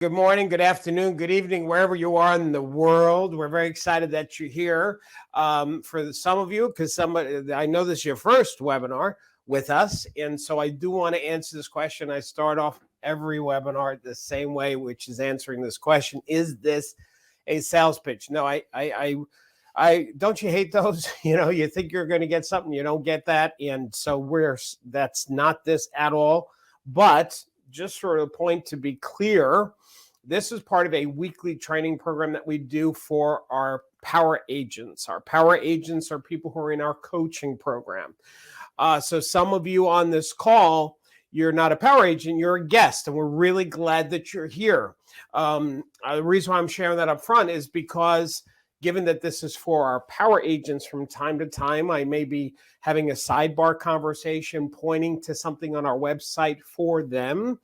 Good morning, good afternoon, good evening, wherever you are in the world. We're very excited that you're here. For some of you, because I know this is your first webinar with us, and so I do want to answer this question. I start off every webinar the same way, which is answering this question: is this a sales pitch? No, I don't. You hate those? You think you're going to get something, you don't get that, and so that's not this at all. But just for a point to be clear, this is part of a weekly training program that we do for our power agents. Our power agents are people who are in our coaching program. So some of you on this call, you're not a power agent, you're a guest, and we're really glad that you're here. The reason why I'm sharing that up front is because given that this is for our power agents, from time to time, I may be having a sidebar conversation pointing to something on our website for them.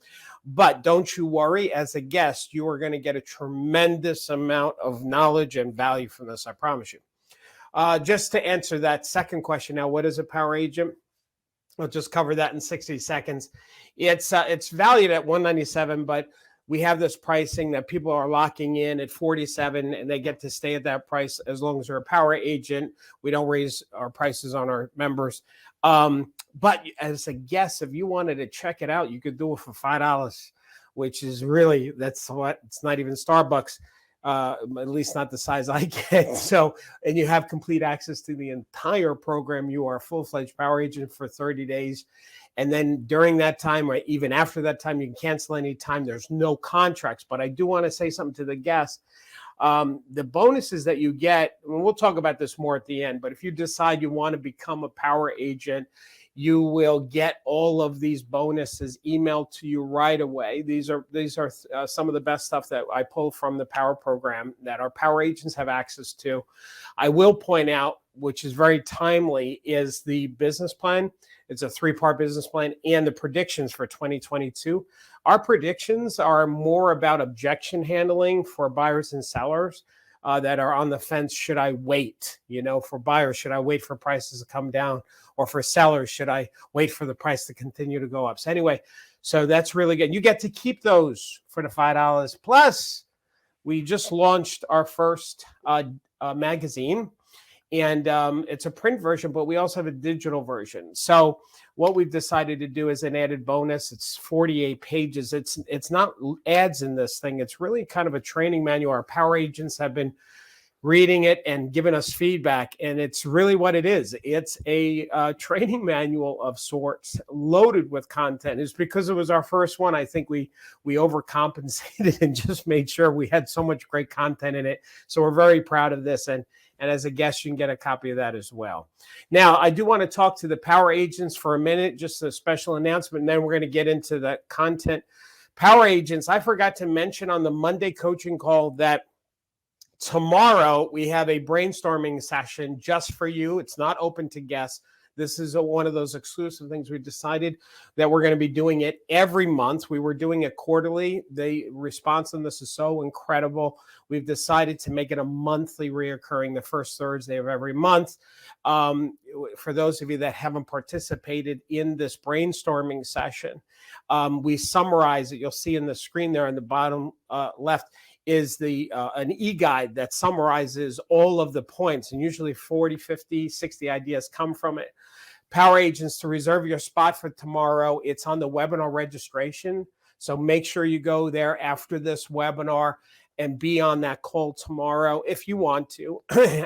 But don't you worry, as a guest, you are going to get a tremendous amount of knowledge and value from this, I promise you. Just to answer that second question now, what is a power agent? I'll just cover that in 60 seconds. It's valued at $197, but we have this pricing that people are locking in at $47, and they get to stay at that price as long as they're a power agent. We don't raise our prices on our members. But as a guest, if you wanted to check it out, you could do it for $5, which is really, it's not even Starbucks, at least not the size I get. So, and you have complete access to the entire program. You are a full-fledged power agent for 30 days. And then during that time, or even after that time, you can cancel any time. There's no contracts. But I do want to say something to the guests. The bonuses that you get, and we'll talk about this more at the end, but if you decide you want to become a power agent, you will get all of these bonuses emailed to you right away. These are some of the best stuff that I pull from the power program that our power agents have access to. I will point out, which is very timely, is the business plan. It's a 3-part business plan and the predictions for 2022. Our predictions are more about objection handling for buyers and sellers that are on the fence. Should I wait? For buyers, should I wait for prices to come down? Or for sellers, should I wait for the price to continue to go up? So anyway, so that's really good. You get to keep those for the $5. Plus, we just launched our first magazine. And it's a print version, but we also have a digital version. So what we've decided to do is an added bonus. It's 48 pages. It's not ads in this thing. It's really kind of a training manual. Our power agents have been reading it and giving us feedback. And it's really what it is. It's a training manual of sorts, loaded with content. It's because it was our first one. I think we overcompensated and just made sure we had so much great content in it. So we're very proud of this. And as a guest, you can get a copy of that as well. Now, I do want to talk to the power agents for a minute, just a special announcement, and then we're going to get into the content. Power agents, I forgot to mention on the Monday coaching call that tomorrow we have a brainstorming session just for you. It's not open to guests. This is one of those exclusive things. We decided that we're going to be doing it every month. We were doing it quarterly. The response on this is so incredible. We've decided to make it a monthly reoccurring, the first Thursday of every month. For those of you that haven't participated in this brainstorming session, we summarize it. You'll see in the screen there on the bottom left is an e-guide that summarizes all of the points, and usually 40, 50, 60 ideas come from it. Power agents, to reserve your spot for tomorrow, it's on the webinar registration. So make sure you go there after this webinar and be on that call tomorrow if you want to,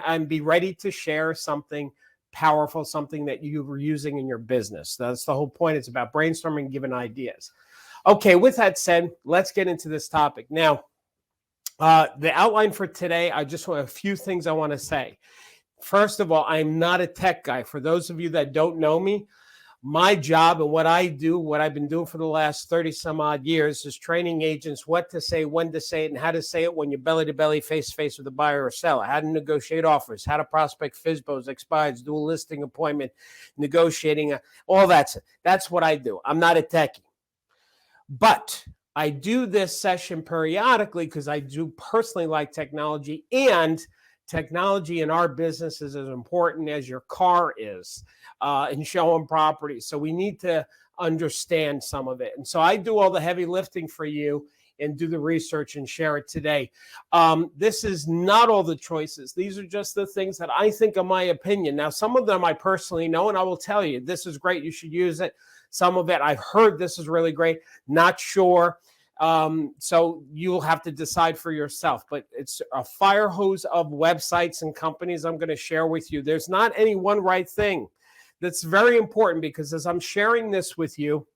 and be ready to share something powerful, something that you were using in your business. That's the whole point. It's about brainstorming, giving ideas. Okay, with that said, let's get into this topic. Now, the outline for today, I just want a few things I want to say. First of all, I'm not a tech guy. For those of you that don't know me, my job and what I do, what I've been doing for the last 30 some odd years, is training agents what to say, when to say it, and how to say it when you're belly to belly, face to face with a buyer or seller, how to negotiate offers, how to prospect FSBOs, expires, do a listing appointment, negotiating, all that. That's what I do. I'm not a techie. But I do this session periodically because I do personally like technology, and technology in our business is as important as your car is in showing property. So we need to understand some of it. And so I do all the heavy lifting for you and do the research and share it today. This is not all the choices. These are just the things that I think are my opinion. Now, some of them I personally know, and I will tell you, this is great. You should use it. Some of it I've heard this is really great. Not sure. So you'll have to decide for yourself, but it's a fire hose of websites and companies I'm going to share with you. There's not any one right thing. That's very important, because as I'm sharing this with you,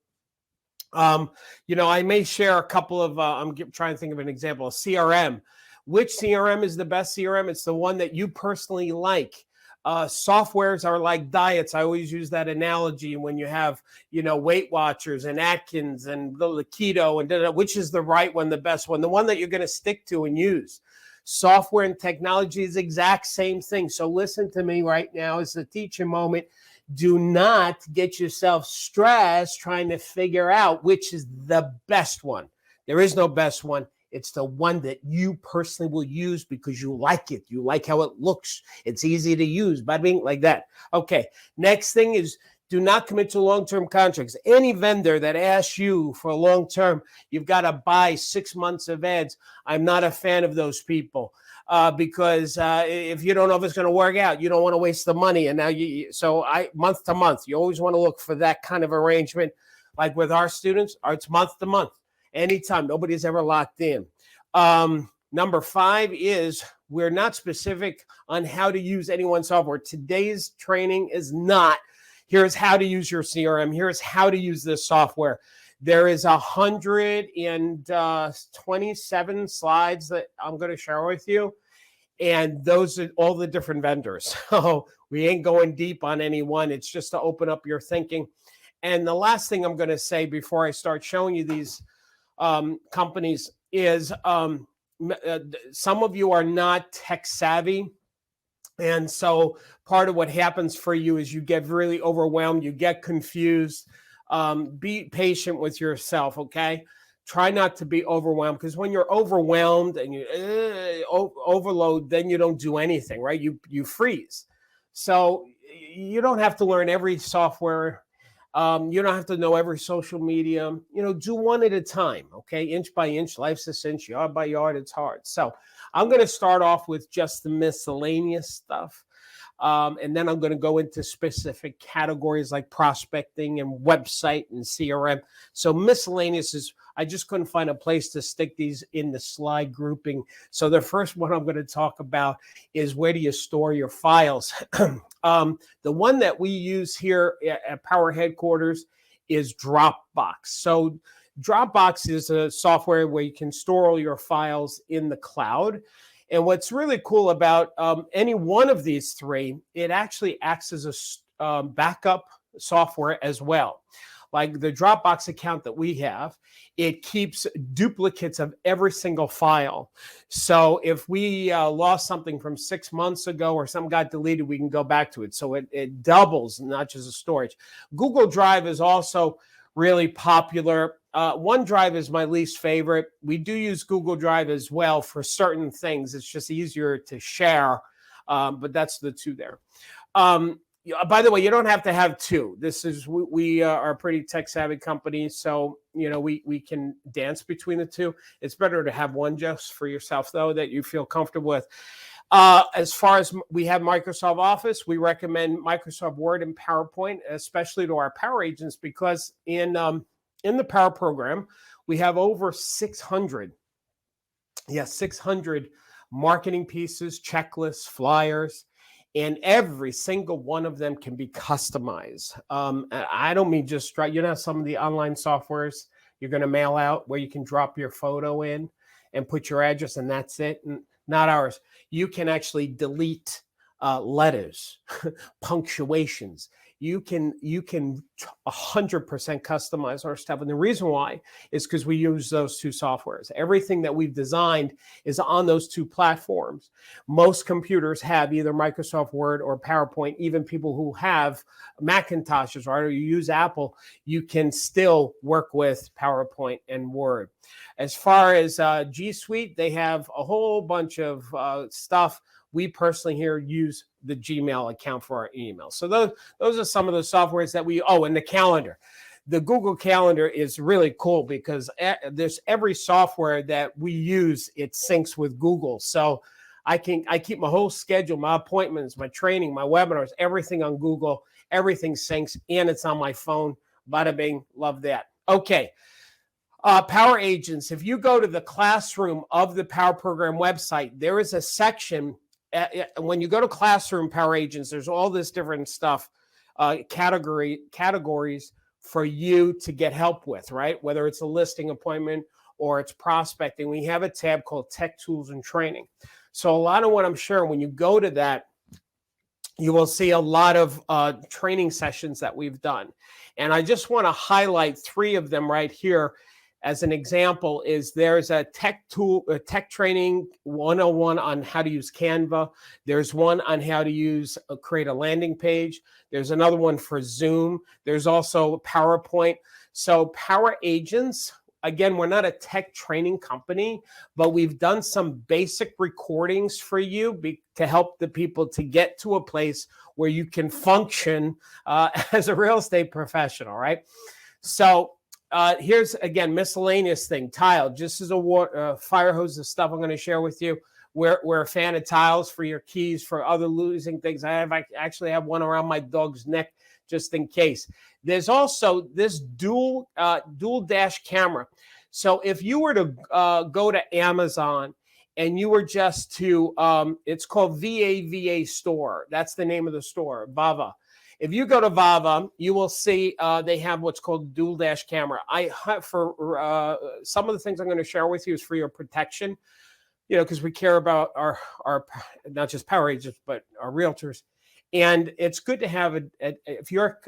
I may share a couple of, I'm trying to think of an example, a CRM. Which CRM is the best CRM? It's the one that you personally like. Softwares are like diets. I always use that analogy when you have, Weight Watchers and Atkins and the keto and which is the right one, the best one, the one that you're going to stick to and use. Software and technology is the exact same thing. So listen to me right now. It's a teaching moment. Do not get yourself stressed trying to figure out which is the best one. There is no best one. It's the one that you personally will use because you like it. You like how it looks. It's easy to use, by being like that. Okay. Next thing is, do not commit to long-term contracts. Any vendor that asks you for long-term, you've got to buy 6 months of ads. I'm not a fan of those people because if you don't know if it's going to work out, you don't want to waste the money. And now month to month, you always want to look for that kind of arrangement. Like with our students, it's month to month. Anytime. Nobody's ever locked in. Number 5 is, we're not specific on how to use any one software. Today's training is not, here's how to use your CRM. Here's how to use this software. There is 127 slides that I'm going to share with you. And those are all the different vendors. So we ain't going deep on any one. It's just to open up your thinking. And the last thing I'm going to say before I start showing you these companies is some of you are not tech savvy. And so part of what happens for you is you get really overwhelmed. You get confused. Be patient with yourself, okay? Try not to be overwhelmed, because when you're overwhelmed and you overload, then you don't do anything, right? You freeze. So you don't have to learn every software. You don't have to know every social media. Do one at a time, okay? Inch by inch, life's a cinch, yard by yard, it's hard. So I'm going to start off with just the miscellaneous stuff. And then I'm going to go into specific categories like prospecting and website and CRM. So miscellaneous is, I just couldn't find a place to stick these in the slide grouping. So the first one I'm going to talk about is, where do you store your files? The one that we use here at Power Headquarters is Dropbox. So Dropbox is a software where you can store all your files in the cloud. And what's really cool about any one of these three, it actually acts as a backup software as well. Like the Dropbox account that we have, it keeps duplicates of every single file. So if we lost something from 6 months ago or something got deleted, we can go back to it. So it doubles, not just a storage. Google Drive is also really popular. OneDrive is my least favorite. We do use Google Drive as well for certain things. It's just easier to share, but that's the two there. By the way, you don't have to have two. We are a pretty tech savvy company, so we can dance between the two. It's better to have one just for yourself, though, that you feel comfortable with. As far as we have Microsoft Office, we recommend Microsoft Word and PowerPoint, especially to our Power agents, because in the Power program, we have over 600 marketing pieces, checklists, flyers, and every single one of them can be customized. I don't mean just some of the online softwares you're going to mail out where you can drop your photo in and put your address and that's it. And not ours. You can actually delete letters, punctuations. You can 100% customize our stuff. And the reason why is because we use those two softwares. Everything that we've designed is on those two platforms. Most computers have either Microsoft Word or PowerPoint. Even people who have Macintoshes, right, or you use Apple, you can still work with PowerPoint and Word. As far as G Suite, they have a whole bunch of stuff. We personally here use the Gmail account for our email. So those are some of the softwares that and the calendar. the Google Calendar is really cool because there's every software that we use, it syncs with Google. So I keep my whole schedule, my appointments, my training, my webinars, everything on Google, everything syncs, and it's on my phone. Bada bing, love that. Okay. Power Agents. If you go to the classroom of the Power Program website, there is a section. When you go to Classroom Power Agents, there's all this different stuff, categories for you to get help with, right? Whether it's a listing appointment or it's prospecting. We have a tab called Tech Tools and Training. So a lot of what I'm sharing, when you go to that, you will see a lot of training sessions that we've done. And I just want to highlight 3 of them right here. As an example, there's a tech training 101 on how to use Canva. There's one on how to create a landing page. There's another one for Zoom. There's also PowerPoint. So Power Agents, again, we're not a tech training company, but we've done some basic recordings for you to help the people to get to a place where you can function as a real estate professional, right? So here's, again, miscellaneous thing, tile, just as a fire hose of stuff I'm going to share with you. We're a fan of tiles for your keys, for other losing things. I actually have one around my dog's neck just in case. There's also this dual dash camera. So if you were to go to Amazon and you were just to, it's called VAVA Store. That's the name of the store, Vava. If you go to Vava, you will see they have what's called dual dash camera. For some of the things I'm going to share with you is for your protection, because we care about our not just Power Agents, but our realtors. And it's good to have if your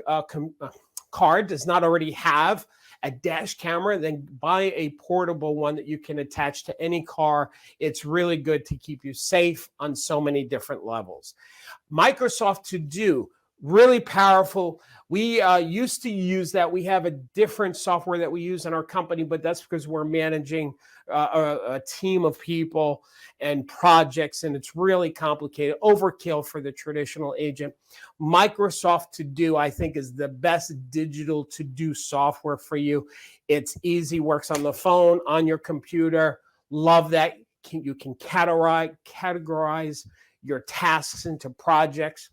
car does not already have a dash camera, then buy a portable one that you can attach to any car. It's really good to keep you safe on so many different levels. Microsoft To Do, really powerful. We used to use that. We have a different software that we use in our company, but that's because we're managing a team of people and projects, and it's really complicated, overkill for the traditional agent. Microsoft To Do, I think, is the best digital to-do software for you. It's easy, works on the phone, on your computer. Love that. You can categorize your tasks into projects.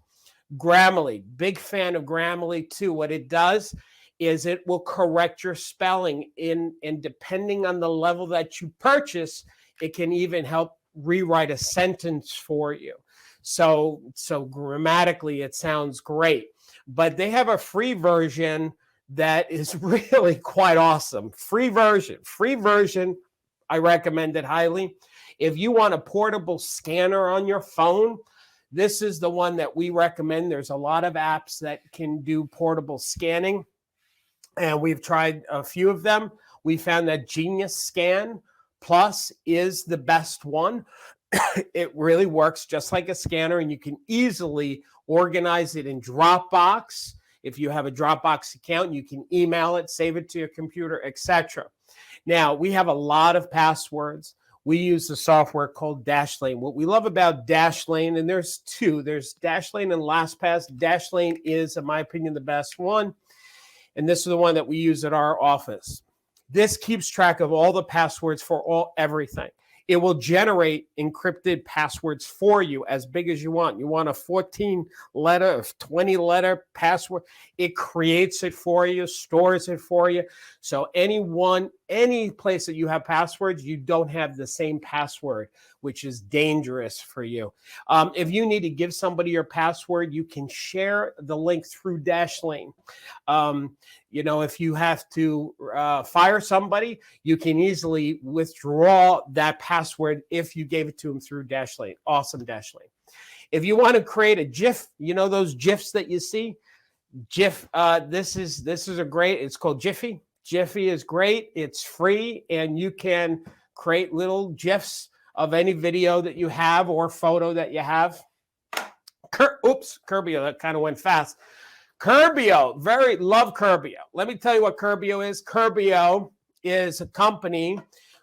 Grammarly, big fan of Grammarly too. What it does is it will correct your spelling and depending on the level that you purchase, it can even help rewrite a sentence for you. So grammatically, it sounds great. But they have a free version that is really quite awesome. Free version, I recommend it highly. If you want a portable scanner on your phone, this is the one that we recommend. There's a lot of apps that can do portable scanning, and we've tried a few of them. We found that Genius Scan Plus is the best one. It really works just like a scanner, and you can easily organize it in Dropbox. If you have a Dropbox account, you can email it, save it to your computer, etc. Now, we have a lot of passwords. We use a software called Dashlane. What we love about Dashlane, and there's 2, there's Dashlane and LastPass. Dashlane is, in my opinion, the best one. And this is the one that we use at our office. This keeps track of all the passwords for everything. It will generate encrypted passwords for you as big as you want. You want a 14-letter, 20-letter password. It creates it for you, stores it for you. So any place that you have passwords, you don't have the same password, which is dangerous for you. If you need to give somebody your password, you can share the link through Dashlane. If you have to fire somebody, you can easily withdraw that password if you gave it to them through Dashlane. Awesome Dashlane. If you want to create a GIF, those GIFs that you see, GIF, this is a great, it's called Jiffy. Jiffy is great. It's free, and you can create little GIFs of any video that you have or photo that you have. Kirbyo, that kind of went fast. Kirbyo, love Kirbyo. Let me tell you what Kirbyo is. Kirbyo is a company.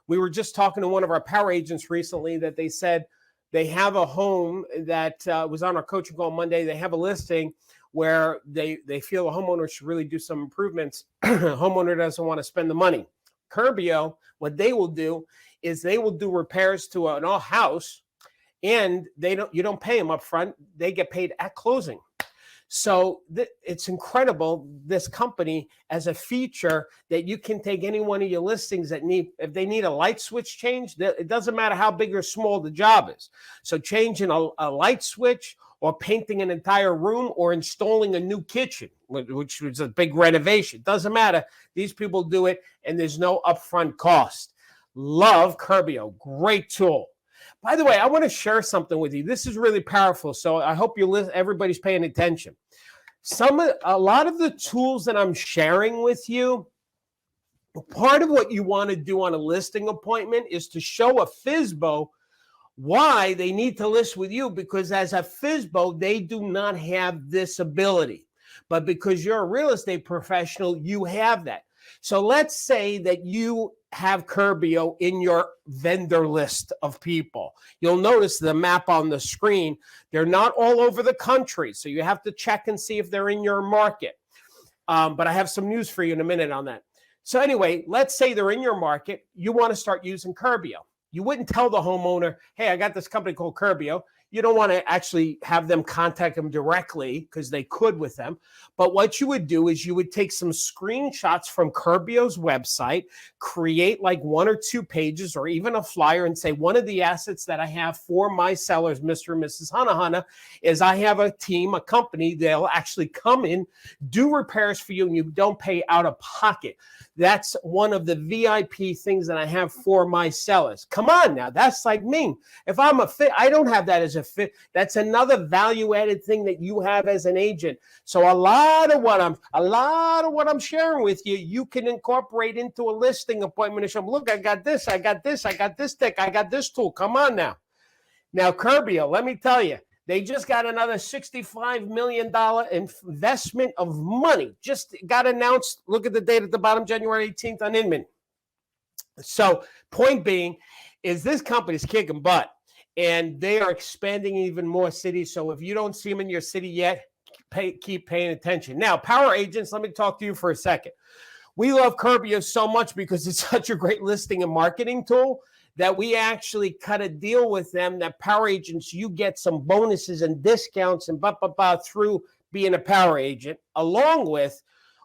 We were just talking to one of our Power Agents recently that they said they have a home that was on our coaching call Monday. They have a listing where they feel the homeowner should really do some improvements. Homeowner doesn't want to spend the money. Kirbyo, what they will do is they will do repairs to an all house, and you don't pay them up front. They get paid at closing. So it's incredible, this company, as a feature that you can take any one of your listings if they need a light switch change, it doesn't matter how big or small the job is. So changing a light switch, or painting an entire room, or installing a new kitchen, which was a big renovation, doesn't matter. These people do it, and there's no upfront cost. Love Kirbyo, great tool. By the way, I want to share something with you. This is really powerful, so I hope everybody's paying attention. A lot of the tools that I'm sharing with you, part of what you want to do on a listing appointment is to show a FSBO why they need to list with you, because as a FSBO, they do not have this ability. But because you're a real estate professional, you have that. So let's say that you have Kirbyo in your vendor list of people. You'll notice the map on the screen. They're not all over the country, so you have to check and see if they're in your market. But I have some news for you in a minute on that. So anyway, let's say they're in your market. You want to start using Kirbyo. You wouldn't tell the homeowner, hey, I got this company called Kirbyo. You don't want to actually have them contact them directly, because they could with them. But what you would do is you would take some screenshots from Kirbyo's website, create like 1 or 2 pages or even a flyer, and say, one of the assets that I have for my sellers, Mr. and Mrs. Hana, is I have a team, a company, they'll actually come in, do repairs for you, and you don't pay out of pocket. That's one of the VIP things that I have for my sellers. Come on now, that's like me. If I'm a fit, I don't have that as a fit. That's another value-added thing that you have as an agent. So a lot of what I'm sharing with you, you can incorporate into a listing appointment and show them, look, I got this deck, I got this tool. Come on now. Now, Kirbyo, let me tell you, they just got another $65 million investment of money. Just got announced. Look at the date at the bottom, January 18th on Inman. So point being is this company's kicking butt, and they are expanding even more cities. So if you don't see them in your city yet, keep paying attention. Now, power agents, let me talk to you for a second. We love Kirbyo so much because it's such a great listing and marketing tool that we actually cut a deal with them that power agents, you get some bonuses and discounts and through being a power agent. Along with,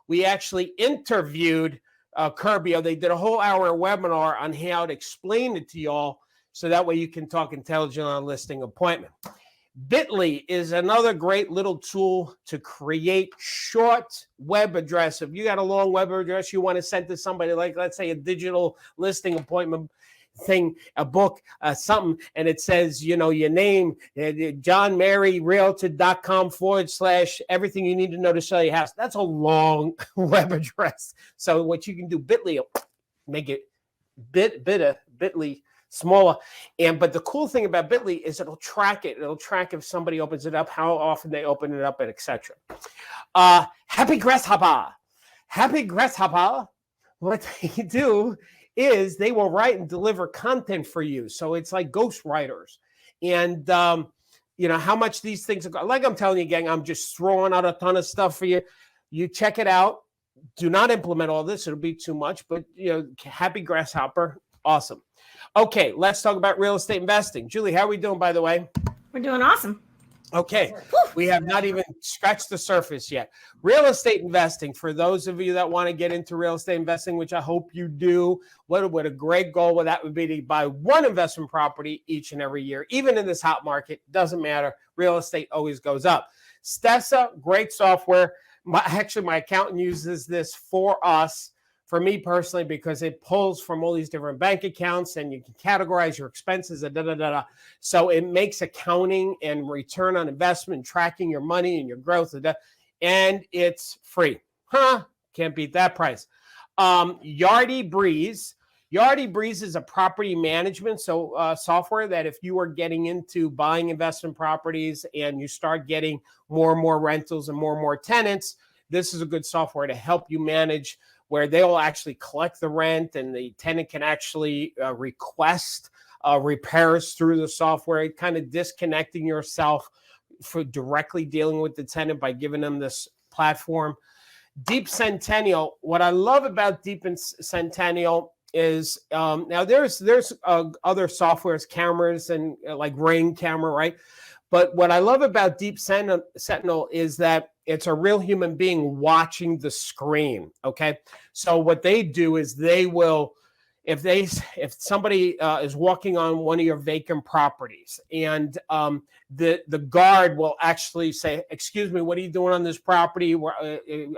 we actually interviewed Kirbyo. They did a whole hour webinar on how to explain it to y'all, so that way you can talk intelligent on a listing appointment. Bitly is another great little tool to create short web address. If you got a long web address you want to send to somebody, like let's say a digital listing appointment thing, a book, something, and it says, your name, johnmaryrealtor.com/ everything you need to know to sell your house. That's a long web address. So what you can do, Bitly, make it Bitly smaller. But the cool thing about Bitly is it'll track it. It'll track if somebody opens it up, how often they open it up, and etc. Happy Grasshopper. What they do is they will write and deliver content for you. So it's like ghostwriters. And, how much these things are, like I'm telling you, gang, I'm just throwing out a ton of stuff for you. You check it out. Do not implement all this. It'll be too much. But, Happy Grasshopper, awesome. Okay, let's talk about real estate investing. Julie, how are we doing, by the way? We're doing awesome. Okay, we have not even scratched the surface yet. Real estate investing, for those of you that want to get into real estate investing, which I hope you do, what a great goal. Well, that would be to buy one investment property each and every year. Even in this hot market, doesn't matter. Real estate always goes up. Stessa, great software. My accountant uses this for us. For me personally, because it pulls from all these different bank accounts and you can categorize your expenses, So it makes accounting and return on investment, tracking your money and your growth, and it's free. Can't beat that price. Yardy Breeze. Yardy Breeze is a property management software that if you are getting into buying investment properties and you start getting more and more rentals and more tenants, this is a good software to help you manage, where they will actually collect the rent and the tenant can actually request repairs through the software, kind of disconnecting yourself for directly dealing with the tenant by giving them this platform. Deep Centennial. What I love about Deep Centennial is now there's other softwares, cameras, and like Ring camera, right? But what I love about Deep Sentinel is that it's a real human being watching the screen. Okay, so what they do is they will, if somebody is walking on one of your vacant properties, and the guard will actually say, "Excuse me, what are you doing on this property?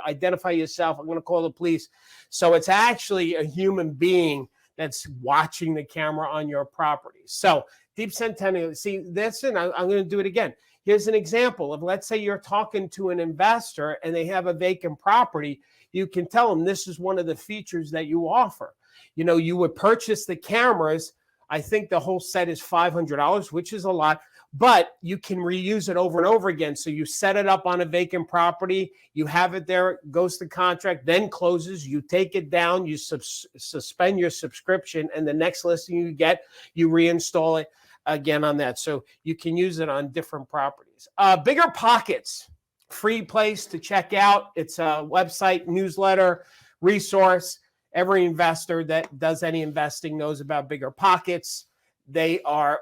Identify yourself. I'm going to call the police." So it's actually a human being that's watching the camera on your property. So Deep Centennial, see this, and I'm going to do it again. Here's an example of, let's say you're talking to an investor and they have a vacant property. You can tell them this is one of the features that you offer. You know, you would purchase the cameras. I think the whole set is $500, which is a lot, but you can reuse it over and over again. So you set it up on a vacant property, you have it there, goes to contract, then closes, you take it down, you suspend your subscription, and the next listing you get, you reinstall it again on that. So you can use it on different properties. Bigger Pockets, free place to check out. It's a website, newsletter, resource. Every investor that does any investing knows about Bigger Pockets. They are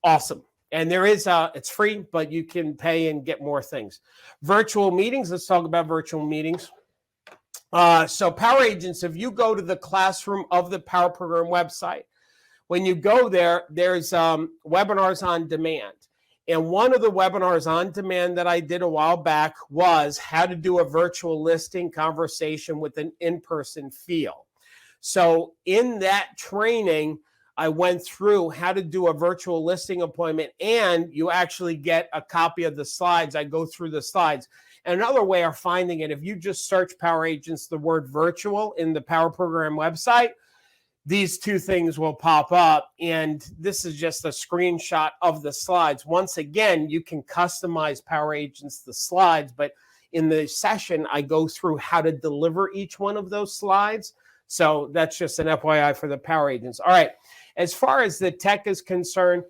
awesome. And there is it's free, but you can pay and get more things. Virtual meetings. Let's talk about virtual meetings. So Power Agents, if you go to the Classroom of the Power Program website, when you go there, there's webinars on demand. And one of the webinars on demand that I did a while back was how to do a virtual listing conversation with an in-person feel. So in that training, I went through how to do a virtual listing appointment, and you actually get a copy of the slides. I go through the slides. And another way of finding it, if you just search Power Agents, the word virtual in the Power Program website, these two things will pop up, and this is just a screenshot of the slides. Once again, you can customize Power Agents, the slides, but in the session, I go through how to deliver each one of those slides. So that's just an FYI for the Power Agents. All right, as far as the tech is concerned,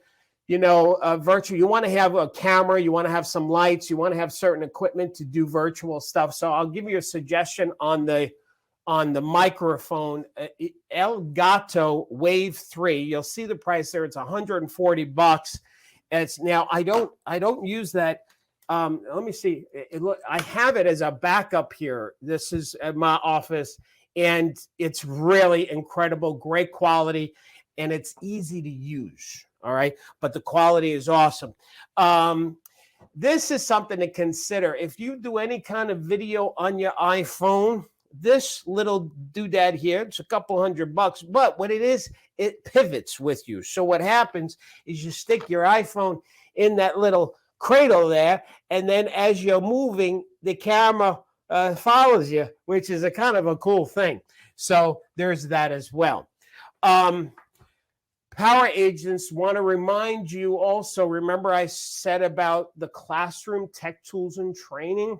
you know, virtual, you want to have a camera, you want to have some lights, you want to have certain equipment to do virtual stuff. So I'll give you a suggestion on the microphone, Elgato Wave 3. You'll see the price there. It's $140. It's now I don't use that. Let me see. I have it as a backup here. This is at my office, and it's really incredible, great quality, and it's easy to use. All right, but the quality is awesome. This is something to consider. If you do any kind of video on your iPhone, this little doodad here, it's a couple $100, but what it is, it pivots with you. So what happens is you stick your iPhone in that little cradle there, and then as you're moving, the camera follows you, which is a kind of a cool thing. So there's that as well. Power Agents want to remind you also, remember I said about the classroom tech tools and training?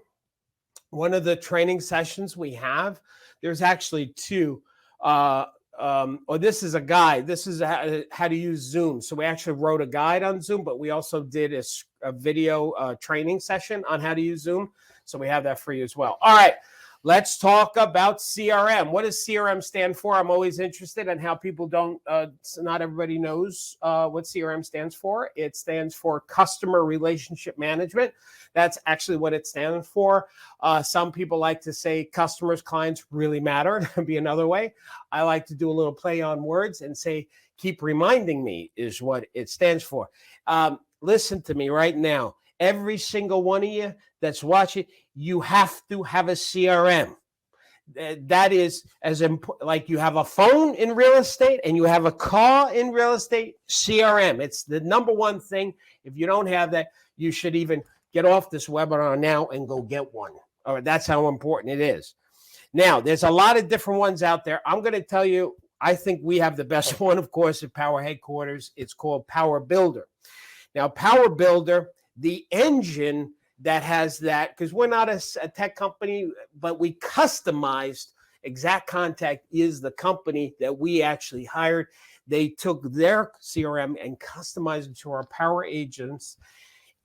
One of the training sessions we have, there's actually two. This is a guide. This is how to use Zoom. So we actually wrote a guide on Zoom, but we also did a video training session on how to use Zoom. So we have that for you as well. All right, let's talk about CRM. What does CRM stand for? I'm always interested in how people don't, not everybody knows what CRM stands for. It stands for Customer Relationship Management. That's actually what it stands for. Some people like to say customers, clients really matter. That'd be another way. I like to do a little play on words and say, keep reminding me is what it stands for. Listen to me right now. Every single one of you that's watching, you have to have a CRM. That is as important, like you have a phone in real estate and you have a car in real estate, CRM. It's the number one thing. If you don't have that, you should even get off this webinar now and go get one. All right, that's how important it is. Now, there's a lot of different ones out there. I'm going to tell you, I think we have the best one, of course, at Power Headquarters. It's called Power Builder. Now, Power Builder, the engine that has that, because we're not a tech company, but we customized. Exact Contact is the company that we actually hired. They took their CRM and customized it to our Power Agents.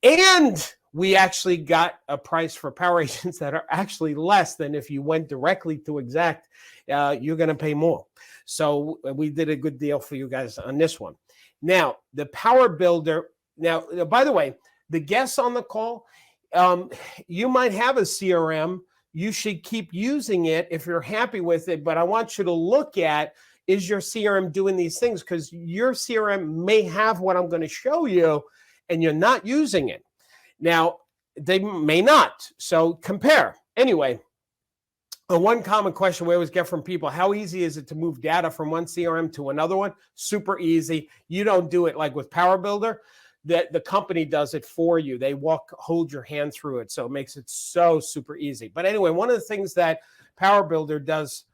And we actually got a price for power agents that are actually less than if you went directly to Exact. You're going to pay more. So we did a good deal for you guys on this one. Now, the Power Builder. Now, by the way, the guests on the call, you might have a CRM. You should keep using it if you're happy with it. But I want you to look at, is your CRM doing these things? Because your CRM may have what I'm going to show you, and you're not using it. Now, they may not. So compare. Anyway, one common question we always get from people, how easy is it to move data from one CRM to another one? Super easy. You don't do it like with Power Builder. The company does it for you. They hold your hand through it. So it makes it so super easy. But anyway, one of the things that Power Builder does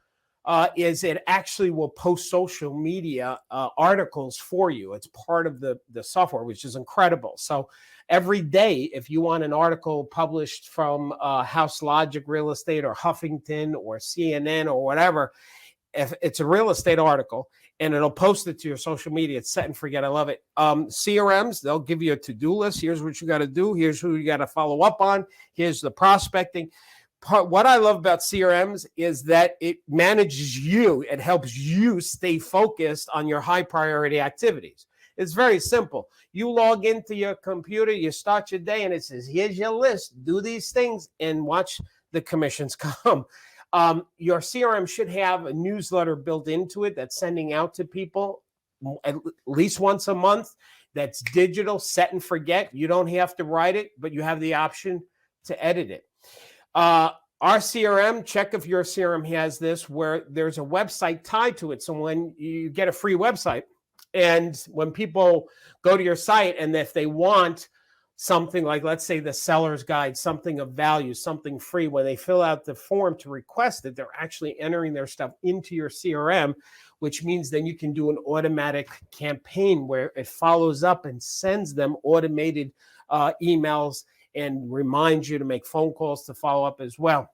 is it actually will post social media articles for you. It's part of the software, which is incredible. So every day, if you want an article published from House Logic Real Estate or Huffington or CNN or whatever, if it's a real estate article and it'll post it to your social media, it's set and forget. I love it. CRMs, they'll give you a to-do list. Here's what you got to do. Here's who you got to follow up on. Here's the prospecting. What I love about CRMs is that it manages you. It helps you stay focused on your high priority activities. It's very simple. You log into your computer, you start your day, and it says, here's your list. Do these things and watch the commissions come. Your CRM should have a newsletter built into it that's sending out to people at least once a month. That's digital, set and forget. You don't have to write it, but you have the option to edit it. Our CRM, check if your CRM has this, where there's a website tied to it. So when you get a free website, and when people go to your site, and if they want something like, let's say, the seller's guide, something of value, something free, when they fill out the form to request it, they're actually entering their stuff into your CRM, which means then you can do an automatic campaign where it follows up and sends them automated emails and reminds you to make phone calls to follow up as well.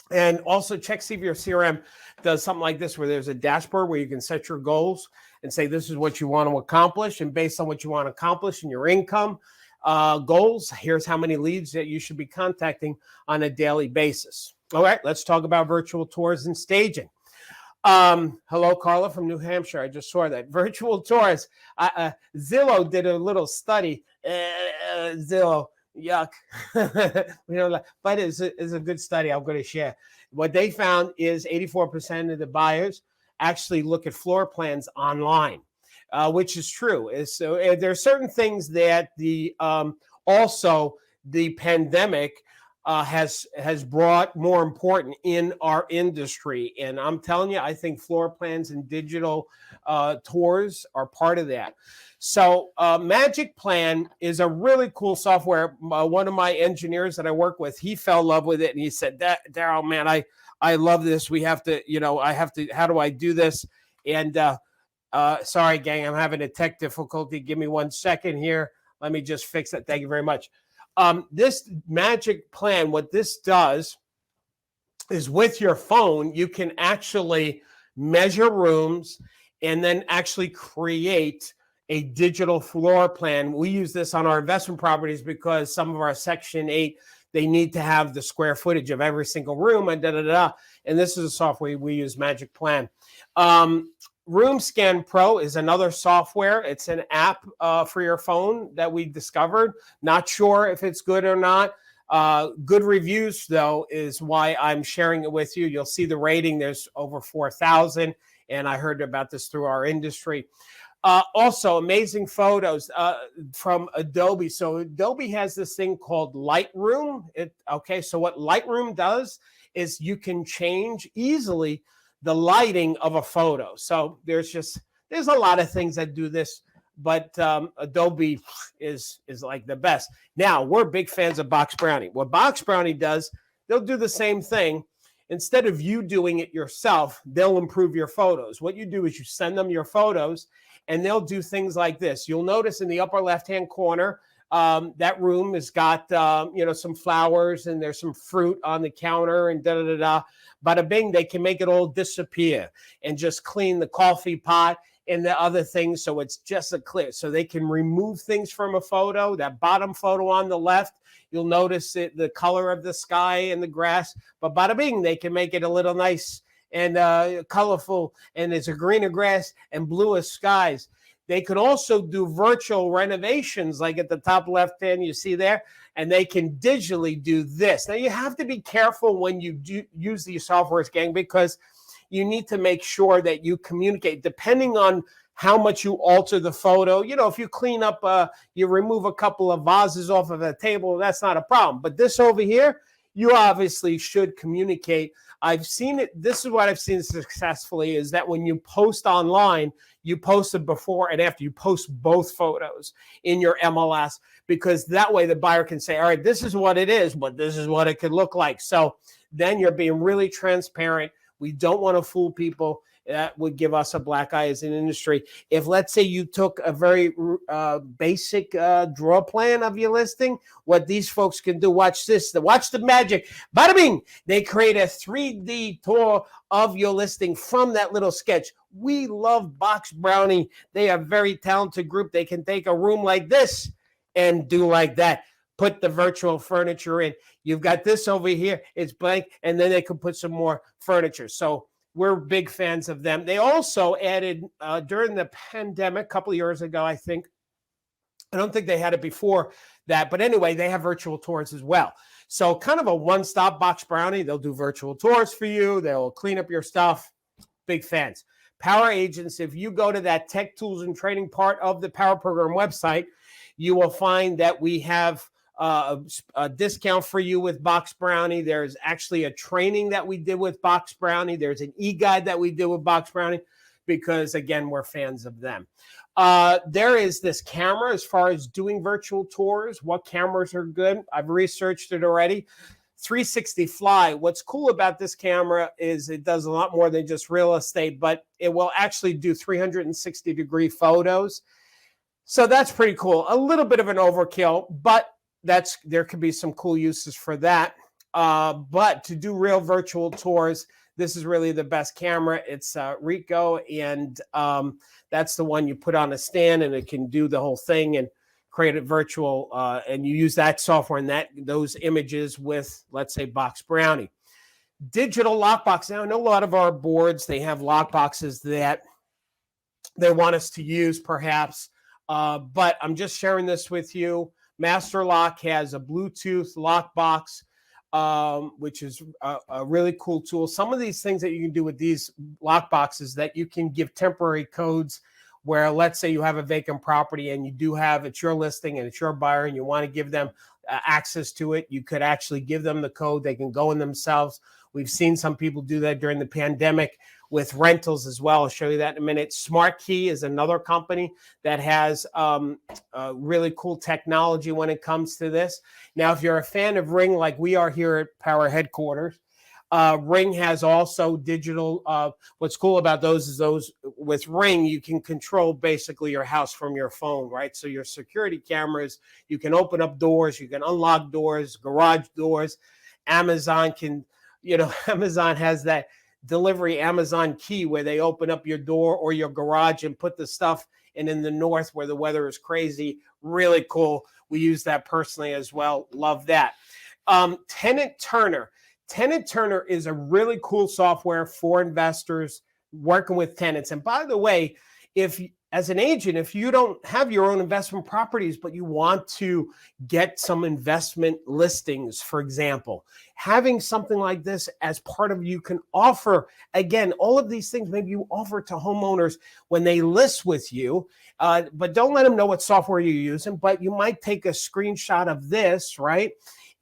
And also check, see if your CRM does something like this, where there's a dashboard where you can set your goals and say, this is what you want to accomplish. And based on what you want to accomplish and your income goals, here's how many leads that you should be contacting on a daily basis. All right, let's talk about virtual tours and staging. Hello, Carla from New Hampshire. I just saw that. Virtual tours. Zillow did a little study. Zillow. Yuck. But it's a good study I'm going to share. What they found is 84% of the buyers actually look at floor plans online, which is true. So there are certain things that also the pandemic has brought more important in our industry. And I'm telling you, I think floor plans and digital tours are part of that. So Magic Plan is a really cool software. One of my engineers that I work with, he fell in love with it. And he said, Darryl, man, I love this. We have to, how do I do this? And sorry, gang, I'm having a tech difficulty. Give me 1 second here. Let me just fix it. Thank you very much. This Magic Plan, what this does is with your phone, you can actually measure rooms and then actually create a digital floor plan. We use this on our investment properties because some of our Section 8, they need to have the square footage of every single room and And this is a software we use, Magic Plan. Room Scan Pro is another software. It's an app for your phone that we discovered. Not sure if it's good or not. Good reviews, though, is why I'm sharing it with you. You'll see the rating. There's over 4,000, and I heard about this through our industry. Also, amazing photos from Adobe. So Adobe has this thing called Lightroom. So what Lightroom does is you can change easily the lighting of a photo. So there's a lot of things that do this, but Adobe is like the best. Now, we're big fans of Box Brownie. What Box Brownie does, they'll do the same thing. Instead of you doing it yourself, they'll improve your photos. What you do is you send them your photos, and they'll do things like this. You'll notice in the upper left-hand corner, that room has got, some flowers, and there's some fruit on the counter, and da-da-da-da. Bada bing, they can make it all disappear and just clean the coffee pot and the other things. So it's just a clear, so they can remove things from a photo. That bottom photo on the left, you'll notice the color of the sky and the grass, but bada bing, they can make it a little nice and colorful, and it's a greener grass and bluer skies. They could also do virtual renovations, like at the top left hand, you see there, and they can digitally do this. Now, you have to be careful when you do use these softwares, gang, because you need to make sure that you communicate, depending on how much you alter the photo. You know, if you clean up, you remove a couple of vases off of a table, that's not a problem. But this over here, you obviously should communicate. I've seen it. This is what I've seen successfully, is that when you post online, you post it before and after. You post both photos in your MLS, because that way the buyer can say, all right, this is what it is, but this is what it could look like. So then you're being really transparent. We don't want to fool people. That would give us a black eye as an industry. If, let's say, you took a very basic draw plan of your listing, what these folks can do, watch this, watch the magic. Bada bing! They create a 3D tour of your listing from that little sketch. We love Box Brownie. They are a very talented group. They can take a room like this and do like that. Put the virtual furniture in. You've got this over here. It's blank. And then they can put some more furniture. So we're big fans of them. They also added during the pandemic, a couple of years ago, I think. I don't think they had it before that. But anyway, they have virtual tours as well. So kind of a one-stop Box Brownie. They'll do virtual tours for you. They'll clean up your stuff. Big fans. Power Agents, if you go to that tech tools and training part of the Power Program website, you will find that we have a discount for you with Box Brownie. There's actually a training that we did with Box Brownie. There's an e-guide that we did with Box Brownie, because, again, we're fans of them. There is this camera as far as doing virtual tours. What cameras are good? I've researched it already. 360 Fly. What's cool about this camera is it does a lot more than just real estate, but it will actually do 360-degree photos. So that's pretty cool. A little bit of an overkill, but there could be some cool uses for that. But to do real virtual tours, this is really the best camera. It's Ricoh, and that's the one you put on a stand, and it can do the whole thing and create it virtual. And you use that software and those images with, let's say, Box Brownie. Digital lockbox. Now, I know a lot of our boards, they have lockboxes that they want us to use, perhaps. But I'm just sharing this with you. Master Lock has a Bluetooth lockbox, which is a really cool tool. Some of these things that you can do with these lockboxes, that you can give temporary codes where, let's say, you have a vacant property and it's your listing and it's your buyer, and you want to give them access to it. You could actually give them the code. They can go in themselves. We've seen some people do that during the pandemic with rentals as well. I'll show you that in a minute. Smart Key is another company that has really cool technology when it comes to this. Now, if you're a fan of Ring, like we are here at Power Headquarters, Ring has also digital. What's cool about those is with Ring, you can control basically your house from your phone, right? So your security cameras, you can open up doors, you can unlock doors, garage doors. Amazon Amazon has that delivery Amazon key where they open up your door or your garage and put the stuff in the north where the weather is crazy. Really cool. We use that personally as well. Love that. Tenant Turner. Tenant Turner is a really cool software for investors working with tenants. And by the way, as an agent, if you don't have your own investment properties, but you want to get some investment listings, for example, having something like this as part of, you can offer, again, all of these things maybe you offer to homeowners when they list with you, but don't let them know what software you're using, but you might take a screenshot of this, right?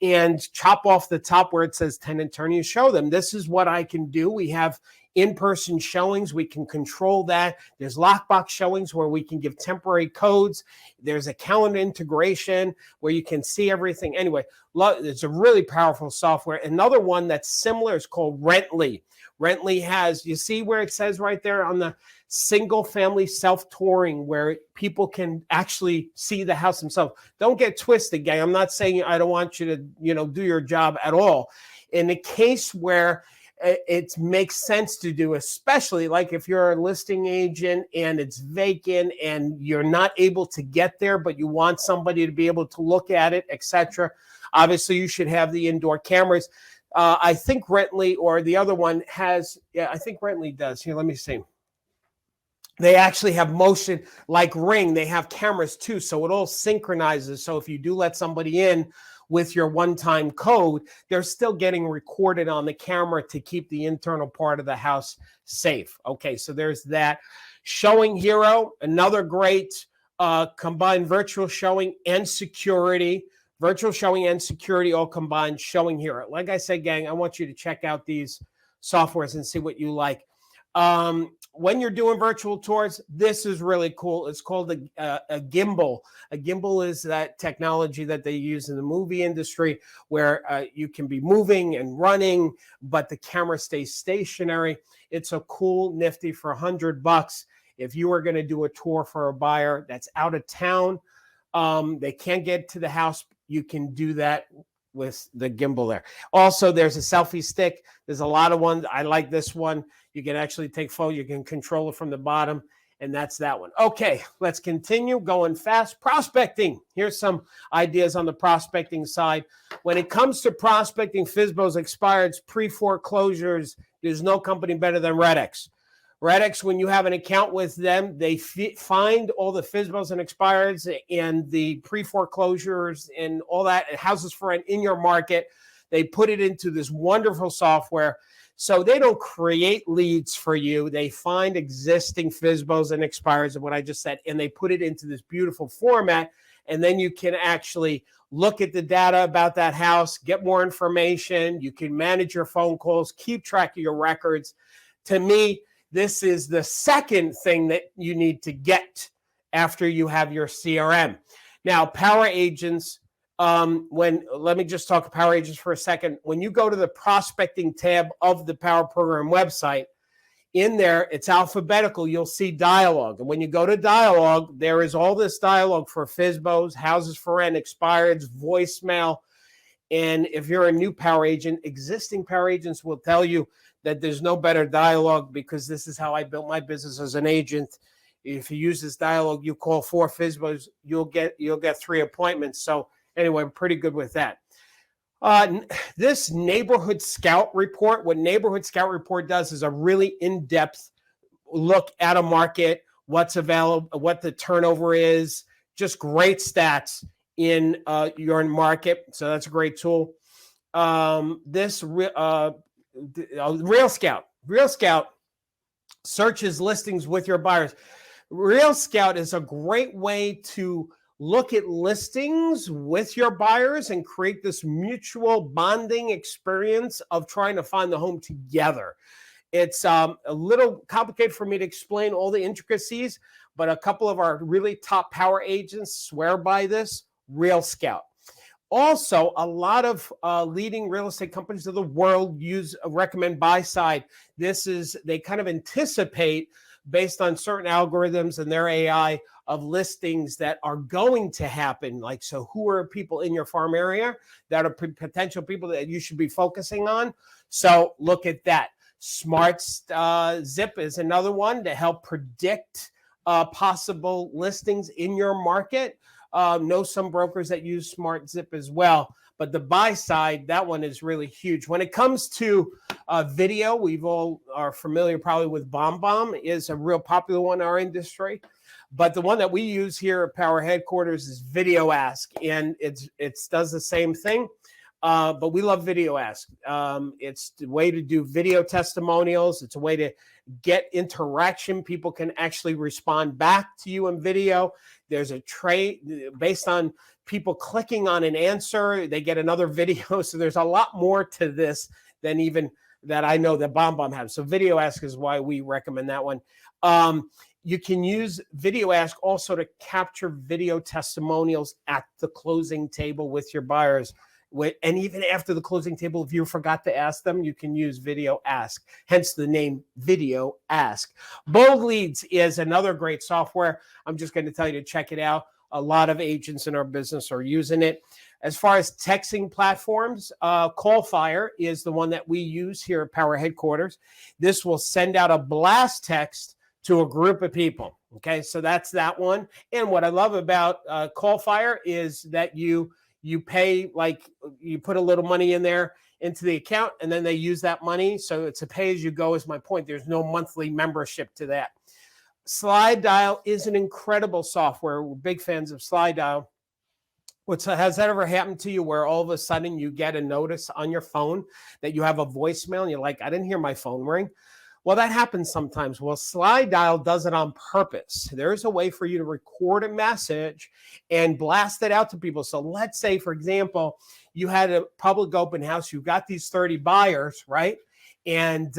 And chop off the top where it says Tenant Turner. You show them, this is what I can do. We have in-person showings. We can control that. There's lockbox showings where we can give temporary codes. There's a calendar integration where you can see everything. Anyway, it's a really powerful software. Another one that's similar is called Rently. Rently has, you see where it says right there on the single family self-touring, where people can actually see the house themselves. Don't get twisted, gang. I'm not saying I don't want you to, do your job at all. In the case where it makes sense to do, especially like if you're a listing agent and it's vacant and you're not able to get there, but you want somebody to be able to look at it, etc. Obviously, you should have the indoor cameras. I think Rently or the other one has, yeah, I think Rently does. Here, let me see. They actually have motion like Ring. They have cameras too, so it all synchronizes. So if you do let somebody in with your one-time code, they're still getting recorded on the camera to keep the internal part of the house safe. Okay, so there's that. Showing Hero, another great combined virtual showing and security. Virtual showing and security all combined. Showing Hero. Like I said, gang, I want you to check out these softwares and see what you like. When you're doing virtual tours, this is really cool. It's called a gimbal. A gimbal is that technology that they use in the movie industry where you can be moving and running, but the camera stays stationary. It's a cool, nifty for $100. If you are going to do a tour for a buyer that's out of town, they can't get to the house, you can do that with the gimbal there. Also, there's a selfie stick. There's a lot of ones. I like this one. You can actually take photo. You can control it from the bottom, and that's that one. Okay, let's continue going fast. Prospecting. Here's some ideas on the prospecting side. When it comes to prospecting, FSBOs, expireds, pre-foreclosures, there's no company better than Redx. Redx, when you have an account with them, they find all the FSBOs and expireds and the pre-foreclosures and all that, and houses for rent in your market. They put it into this wonderful software. So they don't create leads for you. They find existing FSBOs and expireds and what I just said, and they put it into this beautiful format. And then you can actually look at the data about that house, get more information. You can manage your phone calls, keep track of your records. To me, this is the second thing that you need to get after you have your CRM. Now, power agents, let me just talk power agents for a second. When you go to the prospecting tab of the Power Program website, in there, it's alphabetical. You'll see dialogue. And when you go to dialogue, there is all this dialogue for FSBOs, houses for rent, expireds, voicemail. And if you're a new power agent, existing power agents will tell you that there's no better dialogue because this is how I built my business as an agent. If you use this dialogue, you call 4 FSBOs, you'll get 3 appointments. So anyway, I'm pretty good with that. This Neighborhood Scout report, what Neighborhood Scout report does is a really in-depth look at a market, what's available, what the turnover is, just great stats in your market. So that's a great tool. Real Scout searches listings with your buyers. Real Scout is a great way to look at listings with your buyers and create this mutual bonding experience of trying to find the home together. It's a little complicated for me to explain all the intricacies, but a couple of our really top power agents swear by this. Real Scout. Also, a lot of leading real estate companies of the world recommend buy side. They kind of anticipate based on certain algorithms and their AI of listings that are going to happen. Like, so who are people in your farm area that are potential people that you should be focusing on? So look at that. Smart Zip is another one to help predict possible listings in your market. Know some brokers that use Smart Zip as well. But the buy side, that one is really huge. When it comes to video, we've all are familiar probably with BombBomb, is a real popular one in our industry. But the one that we use here at Power Headquarters is Video Ask, and it does the same thing. But we love Video Ask. It's the way to do video testimonials. It's a way to get interaction. People can actually respond back to you in video. There's a trait based on people clicking on an answer. They get another video. So there's a lot more to this than even that I know that BombBomb has. So Video Ask is why we recommend that one. You can use Video Ask also to capture video testimonials at the closing table with your buyers. And even after the closing table, if you forgot to ask them, you can use Video Ask, hence the name Video Ask. Bold Leads is another great software. I'm just going to tell you to check it out. A lot of agents in our business are using it. As far as texting platforms, Callfire is the one that we use here at Power Headquarters. This will send out a blast text to a group of people. Okay, so that's that one. And what I love about Callfire is that you pay, like you put a little money in there into the account, and then they use that money. So it's a pay-as-you-go is my point. There's no monthly membership to that. Slide Dial is an incredible software. We're big fans of Slide Dial. Has that ever happened to you where all of a sudden you get a notice on your phone that you have a voicemail and you're like, I didn't hear my phone ring? Well, that happens sometimes. Well, Slide Dial does it on purpose. There's a way for you to record a message and blast it out to people. So let's say, for example, you had a public open house. You got these 30 buyers, right? And,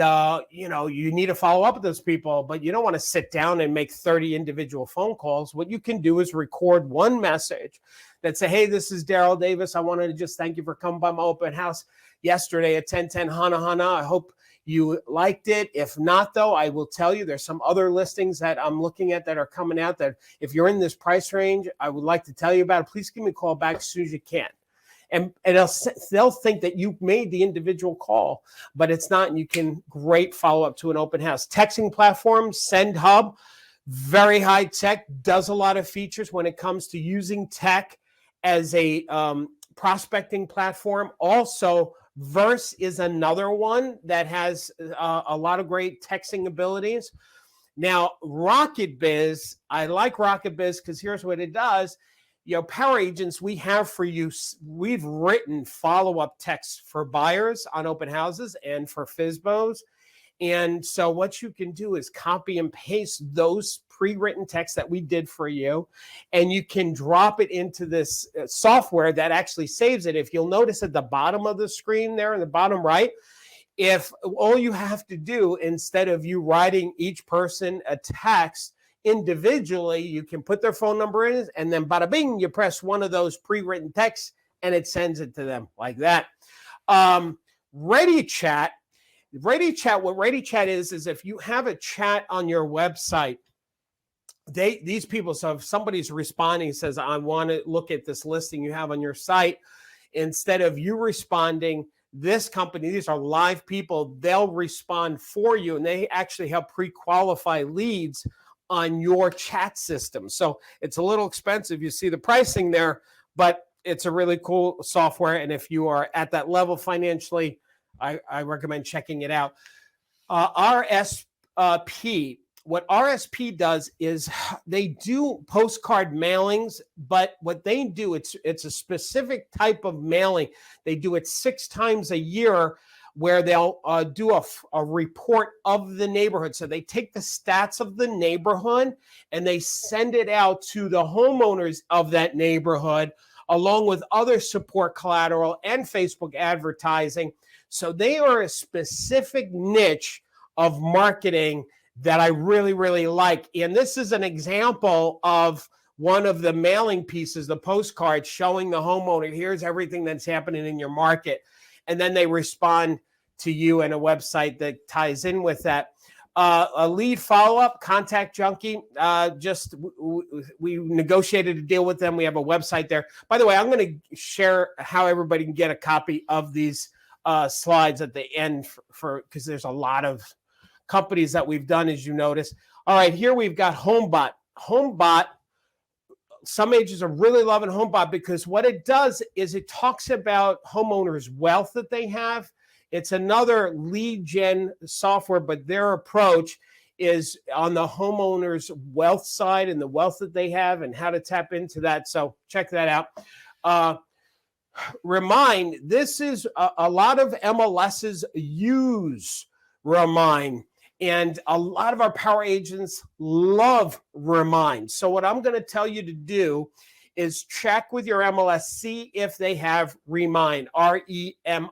you need to follow up with those people, but you don't want to sit down and make 30 individual phone calls. What you can do is record one message that say, hey, this is Darryl Davis. I wanted to just thank you for coming by my open house yesterday at 1010 Hana. I hope you liked it. If not, though, I will tell you there's some other listings that I'm looking at that are coming out that if you're in this price range, I would like to tell you about it. Please give me a call back as soon as you can. And they'll think that you made the individual call, but it's not. And you can great follow up to an open house. Texting platform, SendHub, very high tech, does a lot of features when it comes to using tech as a prospecting platform. Also, Verse is another one that has a lot of great texting abilities. Now, Rocketbiz, I like Rocketbiz because here's what it does. Power agents, we have for you, we've written follow-up texts for buyers on open houses and for FSBOs. And so what you can do is copy and paste those pre-written texts that we did for you, and you can drop it into this software that actually saves it. If you'll notice at the bottom of the screen there in the bottom right, if all you have to do, instead of you writing each person a text individually, you can put their phone number in, and then bada bing, you press one of those pre-written texts and it sends it to them like that. ReadyChat, what ReadyChat is if you have a chat on your website, these people, so if somebody's responding, says, I want to look at this listing you have on your site, instead of you responding, this company, these are live people, they'll respond for you, and they actually help pre-qualify leads on your chat system. So it's a little expensive. You see the pricing there, but it's a really cool software. And if you are at that level financially, I recommend checking it out. RSP, what RSP does is they do postcard mailings, but what they do, it's a specific type of mailing. They do it 6 times a year, where they'll do a report of the neighborhood. So they take the stats of the neighborhood and they send it out to the homeowners of that neighborhood, along with other support collateral and Facebook advertising. So they are a specific niche of marketing that I really, really like. And this is an example of one of the mailing pieces, the postcard showing the homeowner, here's everything that's happening in your market. And then they respond to you in a website that ties in with that. A lead follow-up, Contact Junkie. We negotiated a deal with them. We have a website there. By the way, I'm going to share how everybody can get a copy of these slides at the end because there's a lot of companies that we've done, as you notice. All right, here we've got HomeBot. HomeBot, some agents are really loving HomeBot because what it does is it talks about homeowners' wealth that they have. It's another lead gen software, but their approach is on the homeowner's wealth side and the wealth that they have and how to tap into that. So check that out. Remind, this is a lot of MLSs use Remind. And a lot of our power agents love Remind. So what I'm going to tell you to do is check with your MLS, see if they have Remind, REMINE.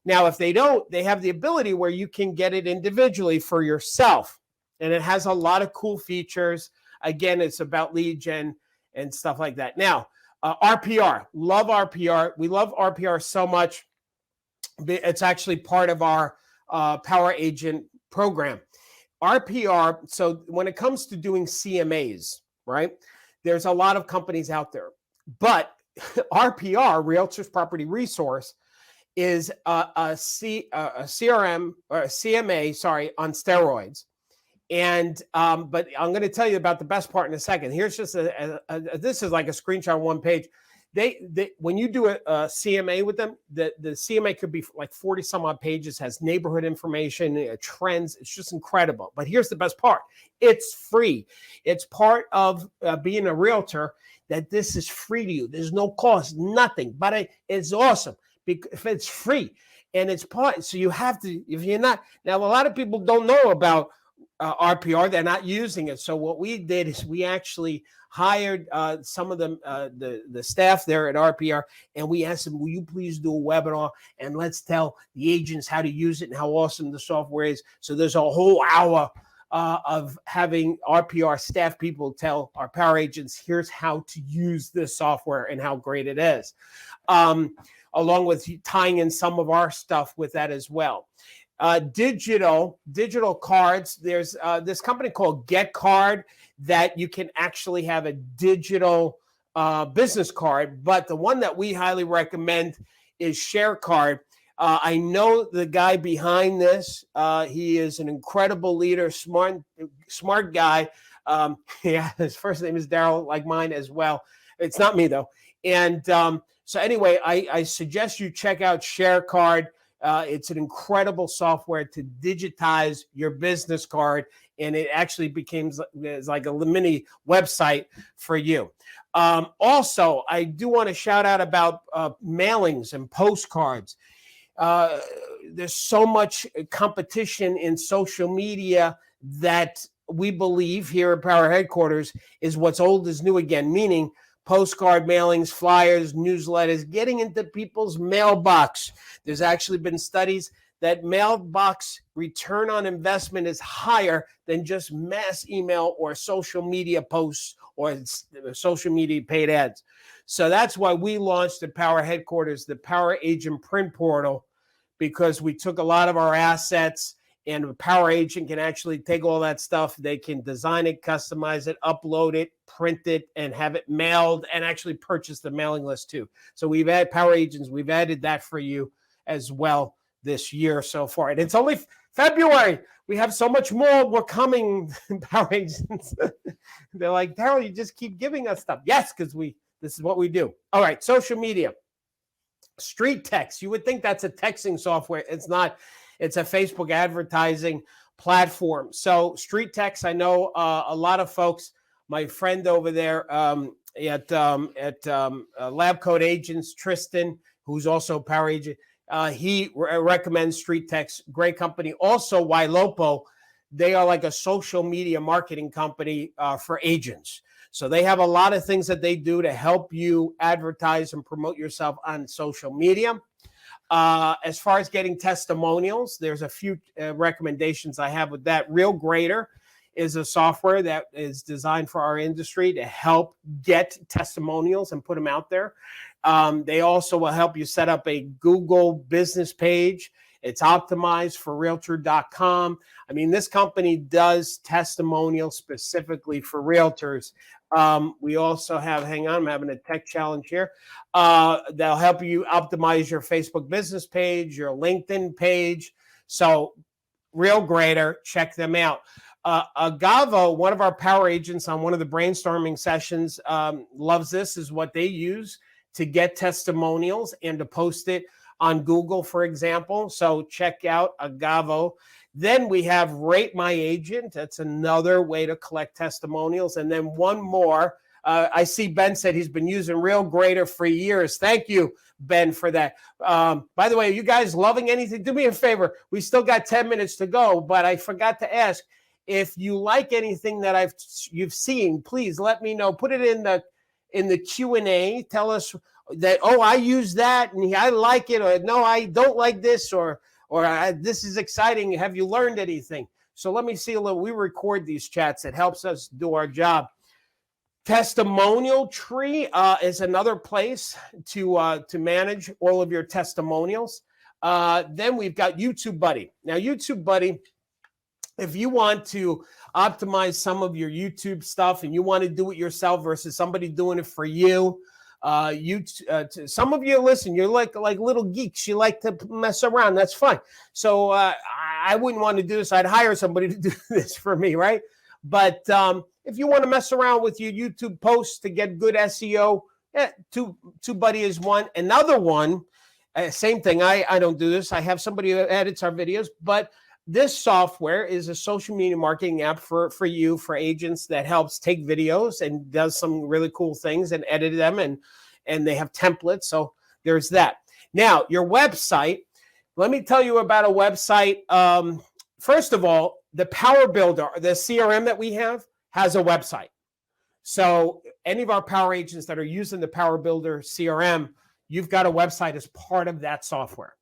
Now, if they don't, they have the ability where you can get it individually for yourself. And it has a lot of cool features. Again, it's about lead gen and stuff like that. Now, RPR, love RPR. We love RPR so much. It's actually part of our power agent program. RPR, so when it comes to doing CMAs, right? there's a lot of companies out there, but RPR, Realtors Property Resource, is a CRM or a CMA, sorry, on steroids. And but I'm going to tell you about the best part in a second. Here's just this is like a screenshot on one page. They when you do a CMA with them, the CMA could be like 40 some odd pages, has neighborhood information, trends. It's just incredible. But here's the best part: it's free. It's part of being a realtor that this is free to you. There's no cost, nothing. But it's awesome because it's free and it's part. So you have to. If you're not now, a lot of people don't know about RPR. They're not using it. So what we did is we actually hired some of them, the staff there at RPR, and we asked them, will you please do a webinar and let's tell the agents how to use it and how awesome the software is. So there's a whole hour of having RPR staff people tell our power agents, here's how to use this software and how great it is. Along with tying in some of our stuff with that as well. Digital cards. There's this company called Get Card that you can actually have a digital business card, but the one that we highly recommend is Share Card. I know the guy behind this. He is an incredible leader, smart guy. Yeah, his first name is Darryl, like mine as well. It's not me though. And so anyway, I suggest you check out Share Card. It's an incredible software to digitize your business card, and it actually becomes like a mini website for you. Also, I do want to shout out about mailings and postcards. There's so much competition in social media that we believe here at Power Headquarters is what's old is new again, meaning postcard mailings, flyers, newsletters, getting into people's mailbox. There's actually been studies that mailbox return on investment is higher than just mass email or social media posts or social media paid ads. So that's why we launched at Power Headquarters the Power Agent Print Portal, because we took a lot of our assets and a power agent can actually take all that stuff. They can design it, customize it, upload it, print it, and have it mailed, and actually purchase the mailing list too. So we've added power agents. We've added that for you as well this year so far. And it's only February. We have so much more. We're coming, power agents. They're like, Darryl, you just keep giving us stuff. Yes, because this is what we do. All right, social media. Street text. You would think that's a texting software. It's not. It's a Facebook advertising platform. So Street Text, I know a lot of folks, my friend over there at Lab Coat Agents, Tristan, who's also power agent, he recommends Street Text, great company. Also, Ylopo, they are like a social media marketing company for agents. So they have a lot of things that they do to help you advertise and promote yourself on social media. As far as getting testimonials, there's a few recommendations I have with that. Real Grader is a software that is designed for our industry to help get testimonials and put them out there. They also will help you set up a Google business page. It's optimized for realtor.com. I mean, this company does testimonials specifically for realtors. We also have, hang on, I'm having a tech challenge here. They'll help you optimize your Facebook business page, your LinkedIn page. So Real Grader, check them out. Avabot, one of our power agents on one of the brainstorming sessions, loves this, is what they use to get testimonials and to post it on Google, for example. So check out Avabot. Then we have Rate My Agent. That's another way to collect testimonials. And then one more. I see Ben said he's been using Real Grader for years. Thank you, Ben, for that. By the way, are you guys loving anything? Do me a favor. We still got 10 minutes to go, but I forgot to ask. If you like anything that you've seen, please let me know. Put it in the Q&A. Tell us that, oh, I use that and I like it, or no, I don't like this, or this is exciting. Have you learned anything? So let me see a little. We record these chats. It helps us do our job. Testimonial Tree is another place to manage all of your testimonials. Then we've got YouTube Buddy. Now, YouTube Buddy If you want to optimize some of your YouTube stuff and you want to do it yourself versus somebody doing it for you, some of you, listen, you're like little geeks. You like to mess around. That's fine. So I wouldn't want to do this. I'd hire somebody to do this for me, right? But if you want to mess around with your YouTube posts to get good SEO, TubeBuddy is one. Another one, same thing. I don't do this. I have somebody who edits our videos, but this software is a social media marketing app for you, for agents, that helps take videos and does some really cool things and edit them, and they have templates. So there's that. Now, your website, let me tell you about a website. First of all, the Power Builder, the CRM that we have, has a website. So any of our power agents that are using the Power Builder CRM, you've got a website as part of that software.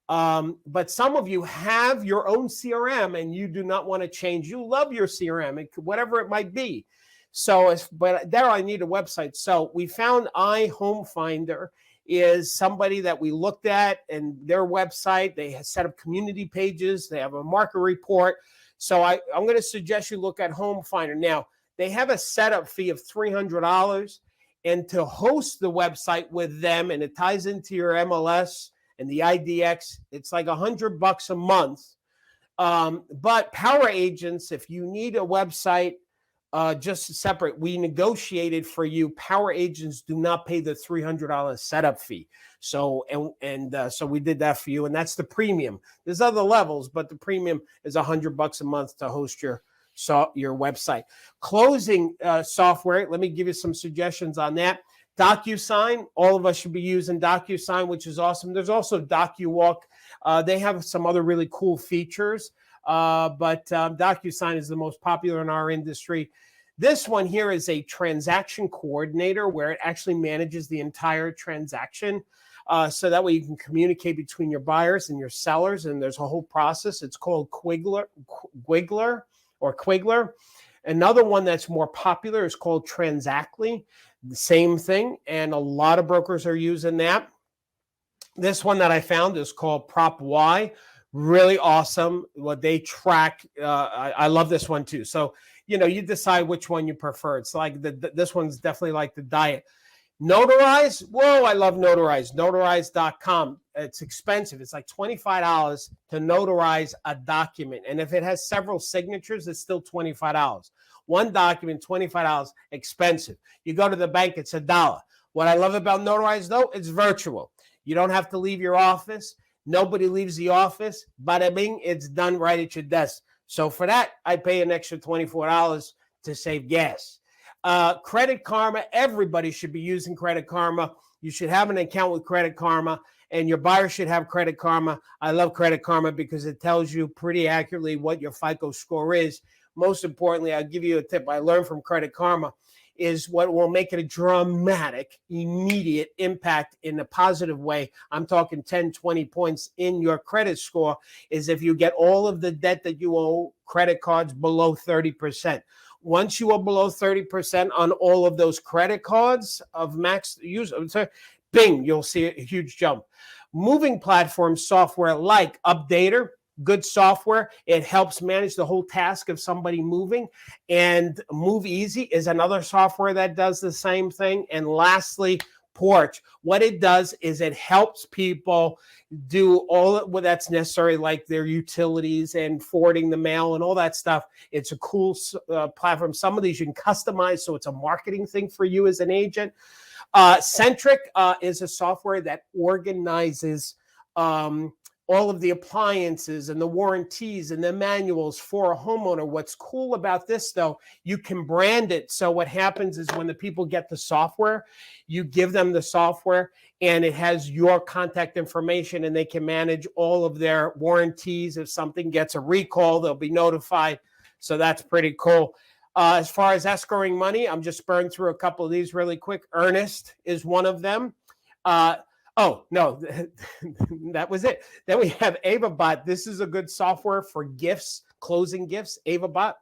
But some of you have your own CRM and you do not want to change. You love your CRM, whatever it might be. So, but there I need a website. So we found iHomeFinder is somebody that we looked at, and their website, they have set up community pages. They have a market report. So I'm going to suggest you look at HomeFinder. Now, they have a setup fee of $300, and to host the website with them, and it ties into your MLS and the IDX, it's like $100 a month. But power agents, if you need a website just separate, we negotiated for you. Power agents do not pay the $300 setup fee. So so we did that for you, and that's the premium. There's other levels, but the premium is $100 a month to host your website. Closing software, let me give you some suggestions on that. DocuSign, all of us should be using DocuSign, which is awesome. There's also DocuWalk. They have some other really cool features, but DocuSign is the most popular in our industry. This one here is a transaction coordinator, where it actually manages the entire transaction. So that way you can communicate between your buyers and your sellers, and there's a whole process. It's called Quigler. Another one that's more popular is called Transactly. The same thing, and a lot of brokers are using that. This one that I found is called Prop Y. Really awesome. What they track, I love this one too. So, you decide which one you prefer. It's like this one's definitely like the diet. Notarize, whoa, I love Notarize. Notarize.com. It's expensive. It's like $25 to notarize a document. And if it has several signatures, it's still $25. One document, $25, expensive. You go to the bank, it's $1. What I love about Notarize, though, it's virtual. You don't have to leave your office. Nobody leaves the office. Bada bing, it's done right at your desk. So for that, I pay an extra $24 to save gas. Credit Karma, everybody should be using Credit Karma. You should have an account with Credit Karma, and your buyer should have Credit Karma. I love Credit Karma because it tells you pretty accurately what your FICO score is. Most importantly, I'll give you a tip I learned from Credit Karma, is what will make it a dramatic, immediate impact in a positive way. I'm talking 10, 20 points in your credit score, is if you get all of the debt that you owe credit cards below 30%. Once you are below 30% on all of those credit cards of max use, bing, you'll see a huge jump. Moving platform software like Updater, good software. It helps manage the whole task of somebody moving. And Move Easy is another software that does the same thing. And lastly, Porch. What it does is it helps people do all what that's necessary, like their utilities and forwarding the mail and all that stuff. It's a cool platform. Some of these you can customize, so it's a marketing thing for you as an agent. Centric is a software that organizes all of the appliances and the warranties and the manuals for a homeowner. What's cool about this, though, you can brand it. So what happens is when the people get the software, you give them the software and it has your contact information, and they can manage all of their warranties. If something gets a recall, they'll be notified. So that's pretty cool. As far as escrowing money, I'm just burning through a couple of these really quick. Earnest is one of them. Oh, no, that was it. Then we have Avabot. This is a good software for gifts, closing gifts, Avabot.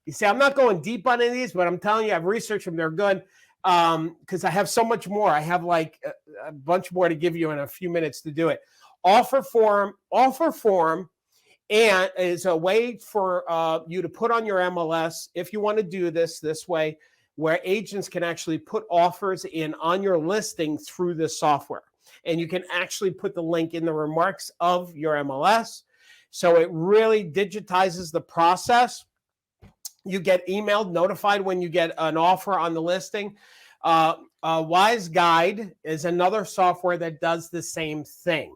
You see, I'm not going deep on any of these, but I'm telling you, I've researched them. They're good because I have so much more. I have like a bunch more to give you in a few minutes to do it. Offer Form and is a way for you to put on your MLS, if you want to do this way, where agents can actually put offers in on your listing through this software. And you can actually put the link in the remarks of your MLS. So it really digitizes the process. You get emailed, notified when you get an offer on the listing. Wise Guide is another software that does the same thing.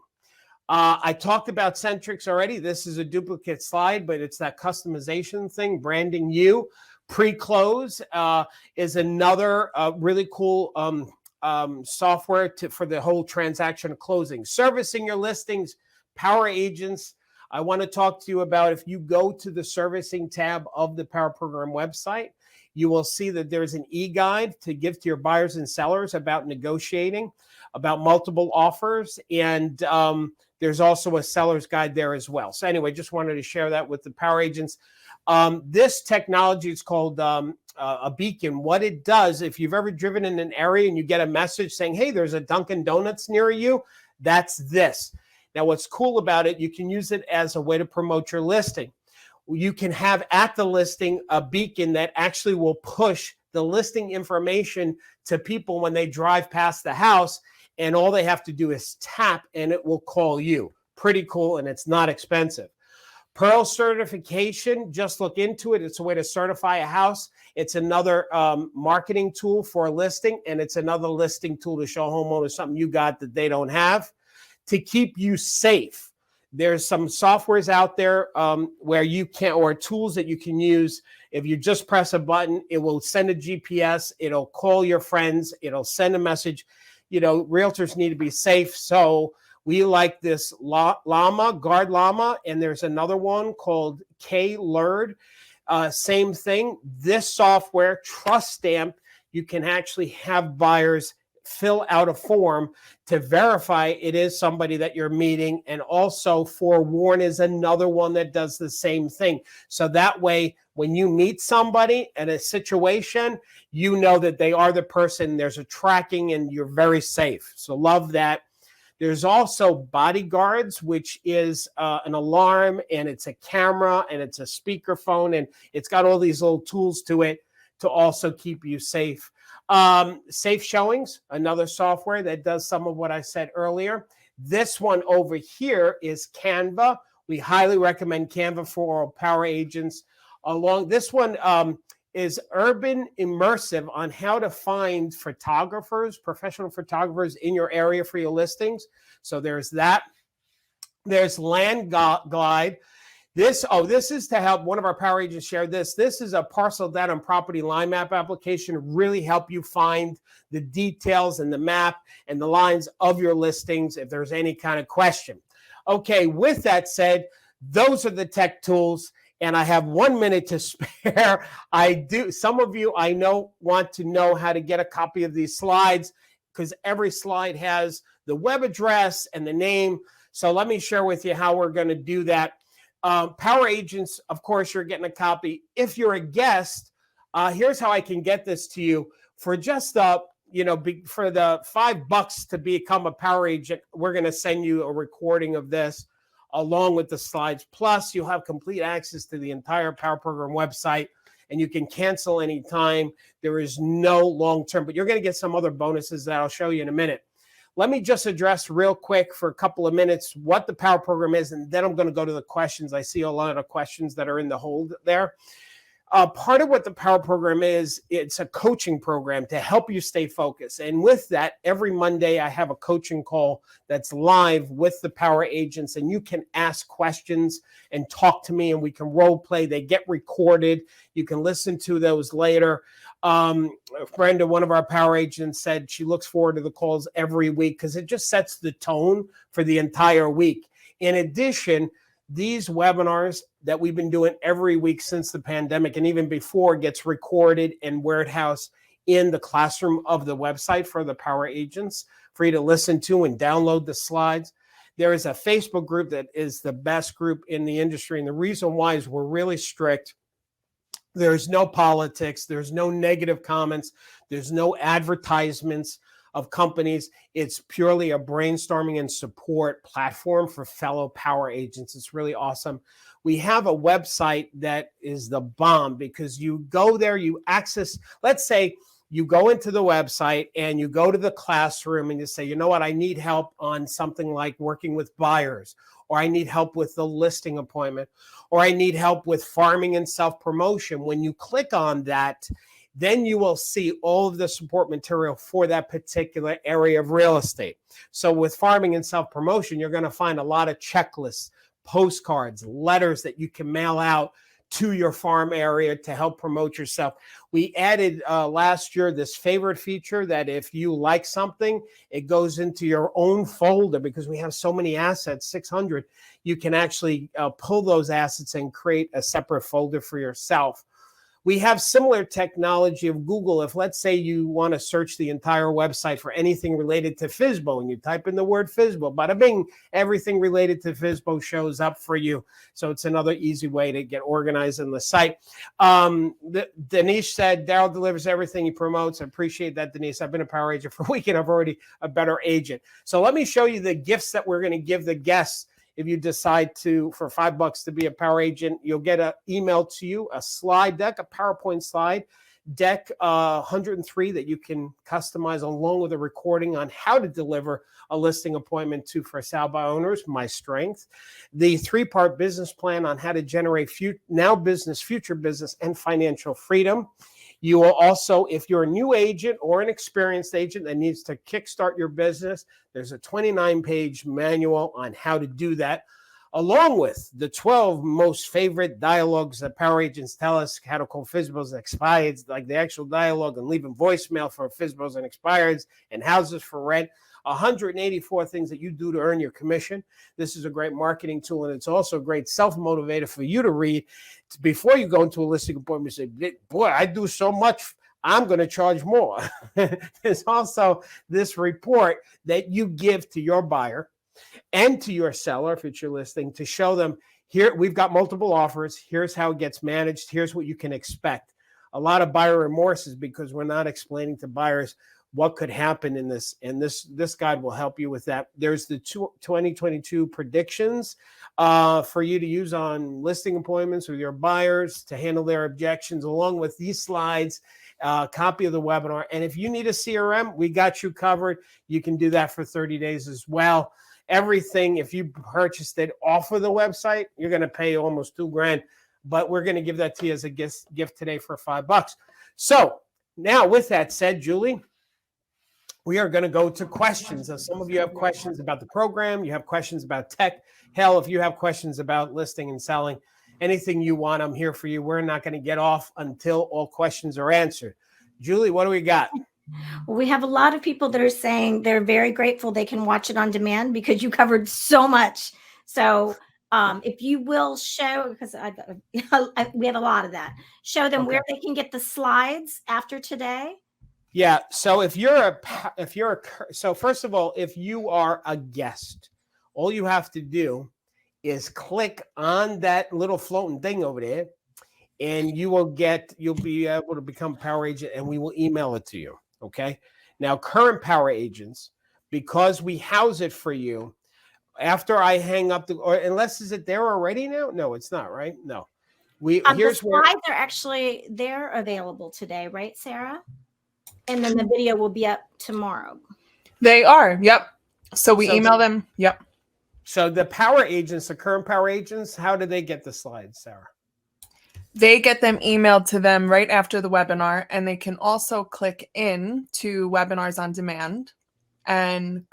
I talked about Centrix already. This is a duplicate slide, but it's that customization thing, branding you. Pre-close is another really cool software for the whole transaction closing. Servicing your listings, Power Agents. I want to talk to you about, if you go to the servicing tab of the Power Program website, you will see that there's an e-guide to give to your buyers and sellers about negotiating, about multiple offers, and there's also a seller's guide there as well. So anyway, just wanted to share that with the Power Agents. This technology is called a beacon. What it does, if you've ever driven in an area and you get a message saying, hey, there's a Dunkin' Donuts near you, that's this. Now, what's cool about it, you can use it as a way to promote your listing. You can have at the listing a beacon that actually will push the listing information to people when they drive past the house, and all they have to do is tap and it will call you. Pretty cool, and it's not expensive. Pearl certification, just look into it. It's a way to certify a house. It's another marketing tool for a listing, and it's another listing tool to show homeowners something you got that they don't have. To keep you safe, there's some softwares out there where you can, or tools that you can use. If you just press a button, it will send a GPS, it'll call your friends, it'll send a message. You know, realtors need to be safe, so we like this Llama, Guard Llama, and there's another one called K-Lurd. Same thing. This software, Trust Stamp, you can actually have buyers fill out a form to verify it is somebody that you're meeting. And also Forewarn is another one that does the same thing. So that way, when you meet somebody in a situation, you know that they are the person. There's a tracking and you're very safe. So love that. There's also Bodyguards, which is an alarm, and it's a camera, and it's a speakerphone, and it's got all these little tools to it to also keep you safe. Safe Showings, another software that does some of what I said earlier. This one over here is Canva. We highly recommend Canva for Power Agents. This one is urban immersive on how to find photographers, professional photographers in your area for your listings. So there's that. There's Land Glide. This is to help one of our Power Agents share this. This is a parcel data and property line map application to really help you find the details and the map and the lines of your listings if there's any kind of question. Okay, with that said, those are the tech tools, and I have 1 minute to spare. Some of you I know want to know how to get a copy of these slides, because every slide has the web address and the name. So let me share with you how we're going to do that. Power Agents, of course, you're getting a copy. If you're a guest, here's how I can get this to you. For just for the $5 to become a Power Agent, we're going to send you a recording of this along with the slides. Plus, you'll have complete access to the entire Power Program website, and you can cancel anytime. There is no long-term, but you're going to get some other bonuses that I'll show you in a minute. Let me just address real quick for a couple of minutes what the Power Program is, and then I'm going to go to the questions. I see a lot of questions that are in the hold there. Part of what the Power Program is, it's a coaching program to help you stay focused. And with that, every Monday I have a coaching call that's live with the Power Agents, and you can ask questions and talk to me, and we can role play. They get recorded. You can listen to those later. Brenda, one of our Power Agents, said she looks forward to the calls every week because it just sets the tone for the entire week. In addition, these webinars that we've been doing every week since the pandemic and even before gets recorded and warehoused in the classroom of the website for the Power Agents for you to listen to and download the slides. There is a Facebook group that is the best group in the industry. And the reason why is we're really strict. There's no politics. There's no negative comments. There's no advertisements. of companies. It's purely a brainstorming and support platform for fellow power agents. It's really awesome. We have a website that is the bomb because you go there, you access, let's say you go into the website and you go to the classroom and you say, you know what, I need help on something like working with buyers, or I need help with the listing appointment, or I need help with farming and self-promotion. When you click on that, then you will see all of the support material for that particular area of real estate. So with farming and self-promotion, you're going to find a lot of checklists, postcards, letters that you can mail out to your farm area to help promote yourself. We added last year this favorite feature that if you like something, it goes into your own folder because we have so many assets, 600. You can actually pull those assets and create a separate folder for yourself. We have similar technology of Google. If let's say you want to search the entire website for anything related to FSBO and you type in the word FSBO, bada bing, everything related to FSBO shows up for you. So it's another easy way to get organized in the site. Denise said, Darryl delivers everything he promotes. I appreciate that, Denise. I've been a power agent for a week and I'm already a better agent. So let me show you the gifts that we're going to give the guests. If you decide to, for $5 to be a power agent, you'll get an email to you, a slide deck, a PowerPoint slide deck, 103 that you can customize along with a recording on how to deliver a listing appointment to for sale by owners, my strength. The 3-part business plan on how to generate now business, future business, and financial freedom. You will also, if you're a new agent or an experienced agent that needs to kickstart your business, there's a 29-page manual on how to do that, along with the 12 most favorite dialogues that power agents tell us how to call FSBOs and expireds, like the actual dialogue and leaving voicemail for FSBOs and expireds and houses for rent. 184 things that you do to earn your commission. This is a great marketing tool, and it's also a great self-motivator for you to read before you go into a listing appointment and say, boy, I do so much, I'm going to charge more. There's also this report that you give to your buyer and to your seller, if it's your listing, to show them, here, we've got multiple offers. Here's how it gets managed. Here's what you can expect. A lot of buyer remorse is because we're not explaining to buyers what could happen in this, and this guide will help you with that. There's the 2022 predictions for you to use on listing appointments with your buyers to handle their objections, along with these slides, copy of the webinar. And if you need a CRM, we got you covered. You can do that for 30 days as well. Everything, if you purchased it off of the website, you're going to pay almost $2,000, but we're going to give that to you as a gift today for $5. So now with that said, Julie, we are going to go to questions. Now, some of you have questions about the program. You have questions about tech. Hell, if you have questions about listing and selling, anything you want, I'm here for you. We're not going to get off until all questions are answered. Julie, what do we got? Well, we have a lot of people that are saying they're very grateful they can watch it on demand because you covered so much. So if you will show, because we have a lot of that, show them where they can get the slides after today. Yeah. So so first of all, if you are a guest, all you have to do is click on that little floating thing over there, and you'll be able to become a power agent, and we will email it to you. Okay. Now, current power agents, because we house it for you, after I hang up unless is it there already now? No, it's not, right? No. The slides are actually they're available today, right, Sarah? And then the video will be up tomorrow. They are. Yep. So we email them. Yep. So the power agents, the current power agents, how do they get the slides, Sarah? They get them emailed to them right after the webinar, and they can also click in to webinars on demand and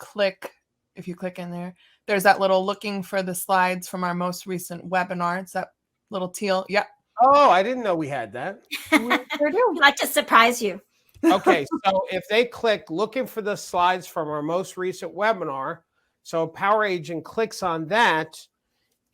if you click in there, there's that little looking for the slides from our most recent webinar. It's that little teal. Yep. Oh, I didn't know we had that. We'd like to surprise you. Okay, so if they click looking for the slides from our most recent webinar, so a power agent clicks on that,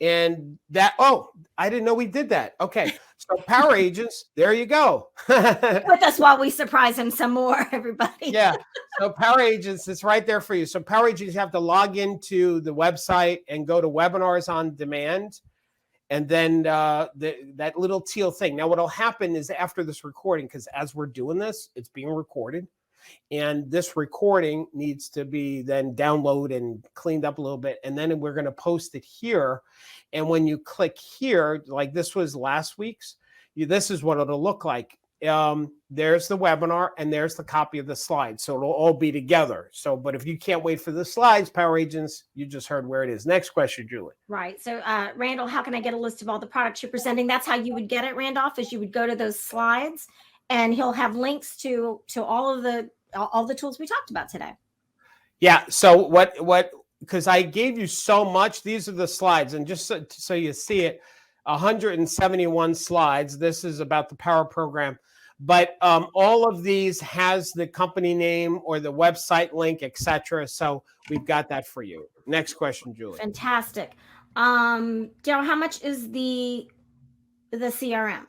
and that, oh, I didn't know we did that. Okay, so power agents, there you go. With us while we surprise him some more, everybody. Yeah, so power agents, it's right there for you. So power agents have to log into the website and go to webinars on demand. And then that little teal thing. Now, what will happen is after this recording, because as we're doing this, it's being recorded. And this recording needs to be then downloaded and cleaned up a little bit. And then we're going to post it here. And when you click here, like this was last week's, this is what it'll look like. There's the webinar and there's the copy of the slides. So it'll all be together. So, but if you can't wait for the slides, Power Agents, you just heard where it is. Next question, Julie. Right. So, Randall, how can I get a list of all the products you're presenting? That's how you would get it, Randolph, is you would go to those slides and he'll have links to all of the tools we talked about today. Yeah. So because I gave you so much, these are the slides. And just so you see it, 171 slides. This is about the Power Program. But all of these has the company name or the website link, etc. So we've got that for you. Next question, Julie. Fantastic. Darryl, how much is the CRM?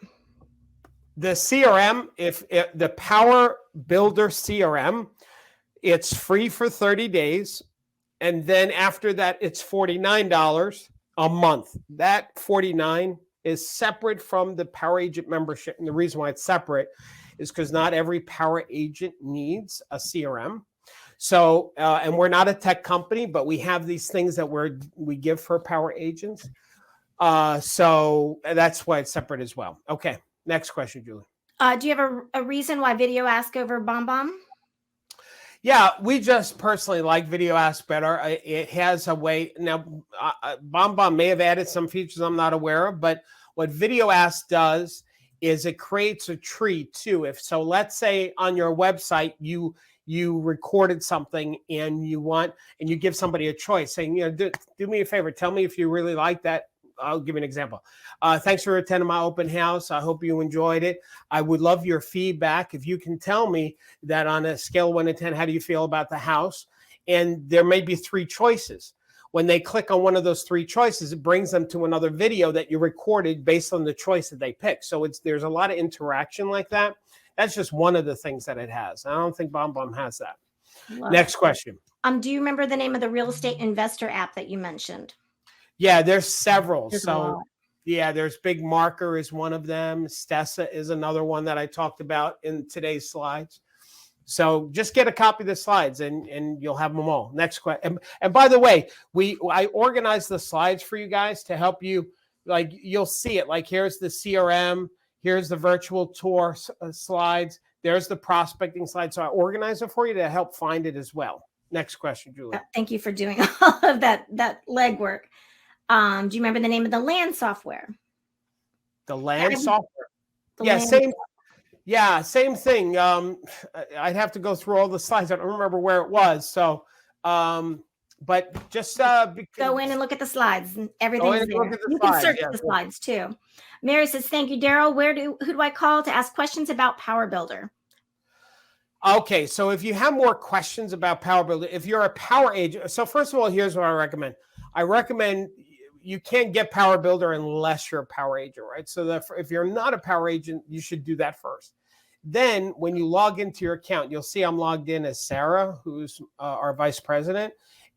The CRM, if the Power Builder CRM, it's free for 30 days. And then after that, it's $49 a month. That $49 is separate from the Power Agent membership. And the reason why it's separate is because not every Power Agent needs a CRM. So, and we're not a tech company, but we have these things that we give for Power Agents. So that's why it's separate as well. Okay, next question, Julie. Do you have a reason why Video Ask over BombBomb? Yeah, we just personally like Video Ask better. It has a way now. BombBomb may have added some features I'm not aware of, but what Video Ask does is it creates a tree too. Let's say on your website you recorded something and you give somebody a choice, saying, do me a favor, tell me if you really like that. I'll give you an example. Thanks for attending my open house. I hope you enjoyed it. I would love your feedback. If you can tell me that on a scale of 1 to 10, how do you feel about the house? And there may be 3 choices. When they click on one of those 3 choices, it brings them to another video that you recorded based on the choice that they pick. So there's a lot of interaction like that. That's just one of the things that it has. I don't think BombBomb has that. Next question. Do you remember the name of the real estate investor app that you mentioned? Yeah, there's several. There's there's Big Marker is one of them. Stessa is another one that I talked about in today's slides. So just get a copy of the slides and you'll have them all. Next question. And by the way, I organized the slides for you guys to help you. Like you'll see it. Like here's the CRM. Here's the virtual tour slides. There's the prospecting slide. So I organized it for you to help find it as well. Next question, Julie. Thank you for doing all of that legwork. Do you remember the name of the land software? The land software. Same thing. I'd have to go through all the slides. I don't remember where it was. So, but just go in and look at the slides. Everything's there. You can search the slides too. Mary says, "Thank you, Darryl. Who do I call to ask questions about Power Builder?" Okay, so if you have more questions about Power Builder, if you're a Power Agent, so first of all, here's what I recommend. I recommend you can't get Power Builder unless you're a Power Agent, right? So if you're not a Power Agent, you should do that first. Then when you log into your account, you'll see I'm logged in as Sarah, who's our vice president.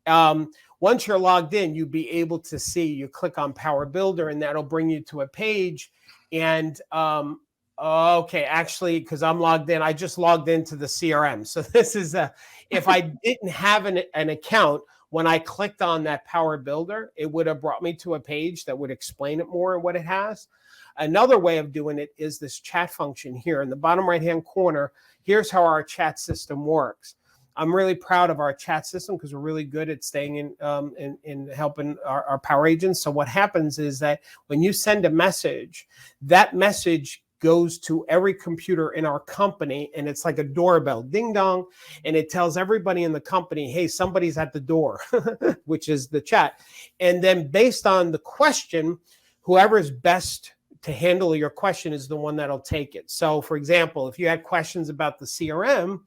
Once you're logged in, you'll be able to see, you click on Power Builder and that'll bring you to a page. And okay, actually, because I'm logged in, I just logged into the CRM. So this is if I didn't have an account, when I clicked on that Power Builder, it would have brought me to a page that would explain it more and what it has. Another way of doing it is this chat function here in the bottom right-hand corner. Here's how our chat system works. I'm really proud of our chat system because we're really good at staying in helping our Power Agents. So what happens is that when you send a message, that message goes to every computer in our company, and it's like a doorbell, ding dong, and it tells everybody in the company, hey, somebody's at the door, which is the chat. And then based on the question, whoever's best to handle your question is the one that'll take it. So for example, if you had questions about the CRM,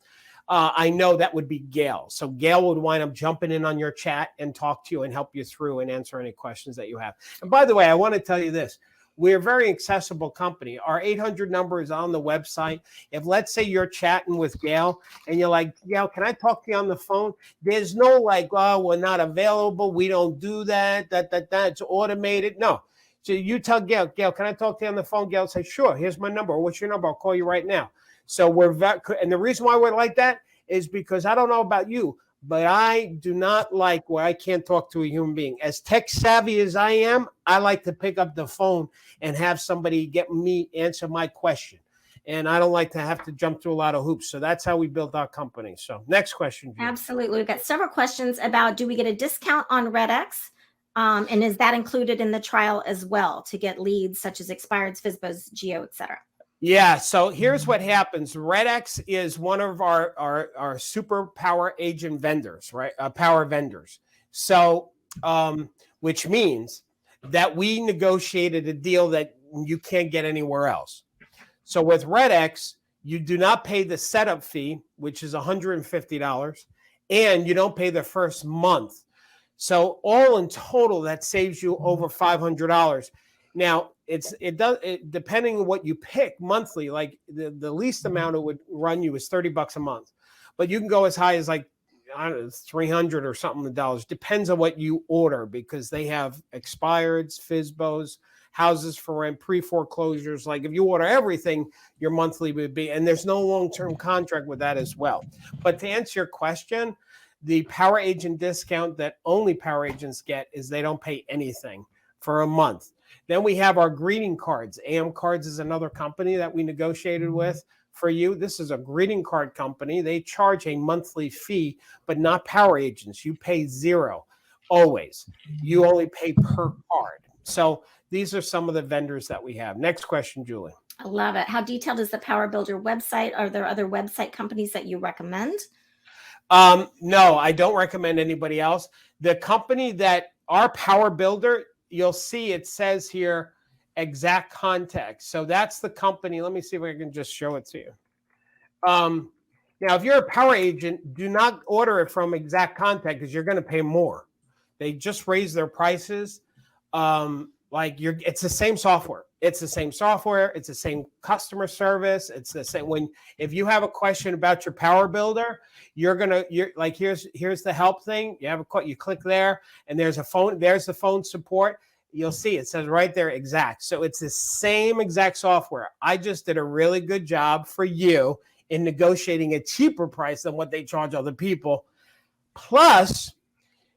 I know that would be Gail. So Gail would wind up jumping in on your chat and talk to you and help you through and answer any questions that you have. And by the way, I want to tell you this. We're a very accessible company. Our 800 number is on the website. If let's say you're chatting with Gail and you're like, Gail, can I talk to you on the phone? There's no like, oh, we're not available. We don't do that. It's automated. No. So you tell Gail, can I talk to you on the phone? Gail say, sure. Here's my number. What's your number? I'll call you right now. So and the reason why we're like that is because I don't know about you, but I do not like where I can't talk to a human being. As tech savvy as I am, I like to pick up the phone and have somebody get me answer my question. And I don't like to have to jump through a lot of hoops. So that's how we built our company. So next question, Julie. Absolutely. We've got several questions about, do we get a discount on RedX? And is that included in the trial as well to get leads such as expireds, FSBOs, Geo, etc.? Yeah, so here's what happens. RedX is one of our super power agent vendors, right? Power vendors. So, which means that we negotiated a deal that you can't get anywhere else. So with RedX, you do not pay the setup fee, which is $150, and you don't pay the first month. So all in total, that saves you over $500. Now, it depending on what you pick monthly, like the least amount it would run you is $30 a month, but you can go as high as like, I don't know, 300 or something dollars. Depends on what you order, because they have expireds, FSBOs, houses for rent, pre-foreclosures. Like if you order everything, your monthly would be, and there's no long-term contract with that as well. But to answer your question, the power agent discount that only power agents get is they don't pay anything for a month. Then we have our greeting cards. AM Cards is another company that we negotiated with for you. This is a greeting card company. They charge a monthly fee, but not power agents. You pay zero, always. You only pay per card. So these are some of the vendors that we have. Next question, Julie. I love it. How detailed is the Power Builder website? Are there other website companies that you recommend? No, I don't recommend anybody else. The company that our Power Builder, you'll see it says here, Exact Context. So that's the company. Let me see if I can just show it to you. Now, if you're a power agent, do not order it from Exact Contact because you're going to pay more. They just raised their prices. It's the same software. It's the same software. It's the same customer service. It's the same. If you have a question about your Power Builder, you're like, here's the help thing. You click there, and there's a phone. There's the phone support. You'll see it says right there, Exact. So it's the same exact software. I just did a really good job for you in negotiating a cheaper price than what they charge other people. Plus,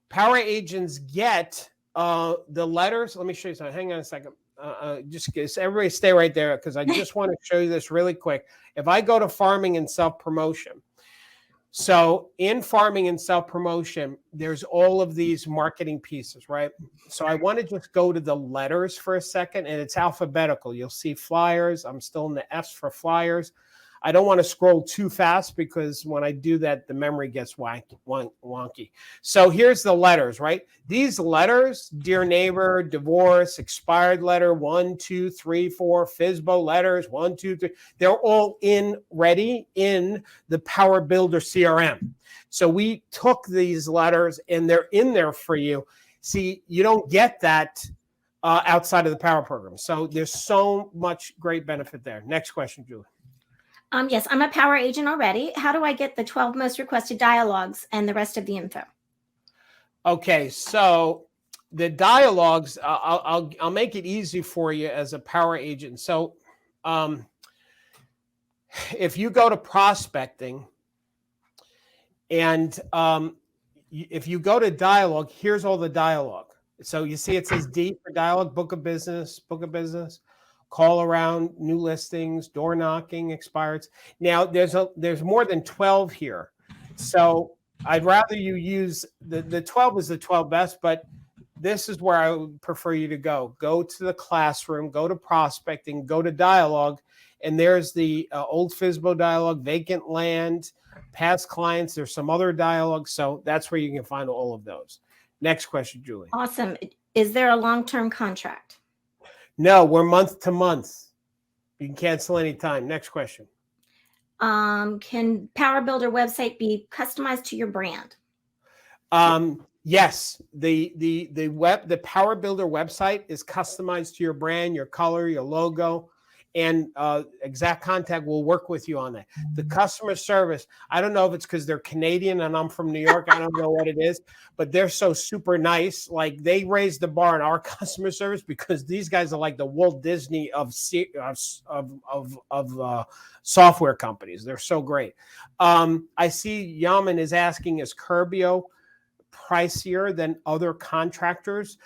power agents get the letters. Let me show you something. Hang on a second. Just everybody stay right there, because I just want to show you this really quick. If I go to farming and self-promotion, so in farming and self-promotion, there's all of these marketing pieces, right? So I want to just go to the letters for a second, and it's alphabetical. You'll see flyers. I'm still in the F's for flyers. I don't want to scroll too fast, because when I do that, the memory gets wonky. So here's the letters, right? These letters, dear neighbor, divorce, expired letter, 1, 2, 3, 4, FSBO letters, 1, 2, 3. They're all ready in the Power Builder CRM. So we took these letters and they're in there for you. See, you don't get that outside of the Power program. So there's so much great benefit there. Next question, Julie. Yes, I'm a power agent already. How do I get the 12 most requested dialogues and the rest of the info? Okay, so the dialogues, I'll make it easy for you as a power agent. So if you go to prospecting and if you go to dialogue, here's all the dialogue. So you see it says D for dialogue, book of business, call around, new listings, door knocking, expireds. Now there's more than 12 here. So I'd rather you use the 12 is the 12 best, but this is where I would prefer you to go. Go to the classroom, go to prospecting, go to dialogue, and there's the old FSBO dialogue, vacant land, past clients. There's some other dialogue. So that's where you can find all of those. Next question, Julie. Awesome. Is there a long-term contract? No, we're month to month. You can cancel anytime. Next question. Can Power Builder website be customized to your brand? Yes. The Power Builder website is customized to your brand, your color, your logo, and Exact Contact will work with you on that. The customer service, I don't know if it's because they're Canadian and I'm from New York. I don't know what it is, but they're so super nice. Like they raised the bar in our customer service because these guys are like the Walt Disney of software companies. They're so great. I see Yaman is asking, is Kirbyo pricier than other contractors?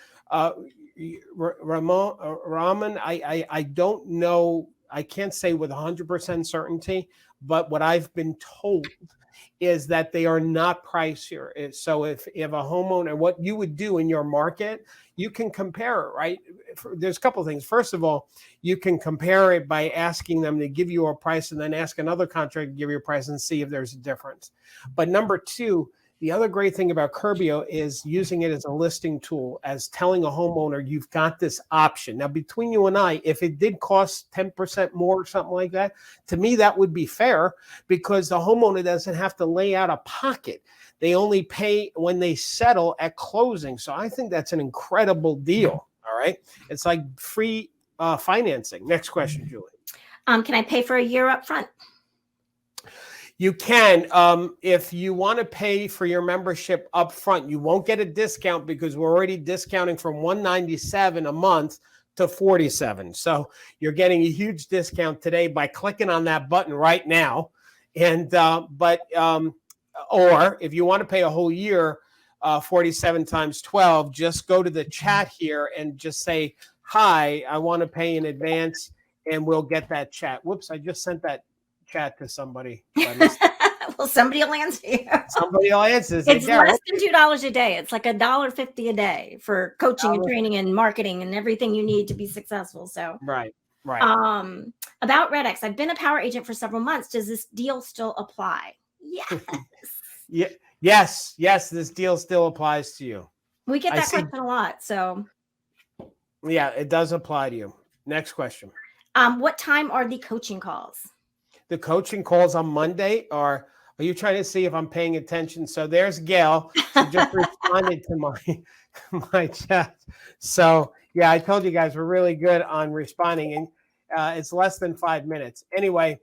Raman, I don't know. I can't say with 100% certainty, but what I've been told is that they are not pricier. So if a homeowner, what you would do in your market, you can compare it, right? There's a couple of things. First of all, you can compare it by asking them to give you a price and then ask another contractor to give you a price and see if there's a difference. But number two, the other great thing about Kirbyo is using it as a listing tool, as telling a homeowner, you've got this option. Now, between you and I, if it did cost 10% more or something like that, to me, that would be fair because the homeowner doesn't have to lay out of pocket. They only pay when they settle at closing. So I think that's an incredible deal. All right. It's like free financing. Next question, Julie. Can I pay for a year up front? You can. If you want to pay for your membership up front, you won't get a discount because we're already discounting from $197 a month to $47. So you're getting a huge discount today by clicking on that button right now. And or if you want to pay a whole year, 47 times 12, just go to the chat here and just say, hi, I want to pay in advance, and we'll get that chat. Whoops, I just sent that chat to somebody. Well, somebody will answer you. Somebody will answer. It's less than $2 a day. It's like $1.50 a day for coaching and training and marketing and everything you need to be successful. So right. About RedX, I've been a power agent for several months. Does this deal still apply? Yes. Yes. This deal still applies to you. We get that question a lot. So yeah, it does apply to you. Next question. What time are the coaching calls? The coaching calls on Monday are you trying to see if I'm paying attention? So there's Gail. She just responded to my chat. So yeah, I told you guys we're really good on responding, and it's less than 5 minutes. Anyway,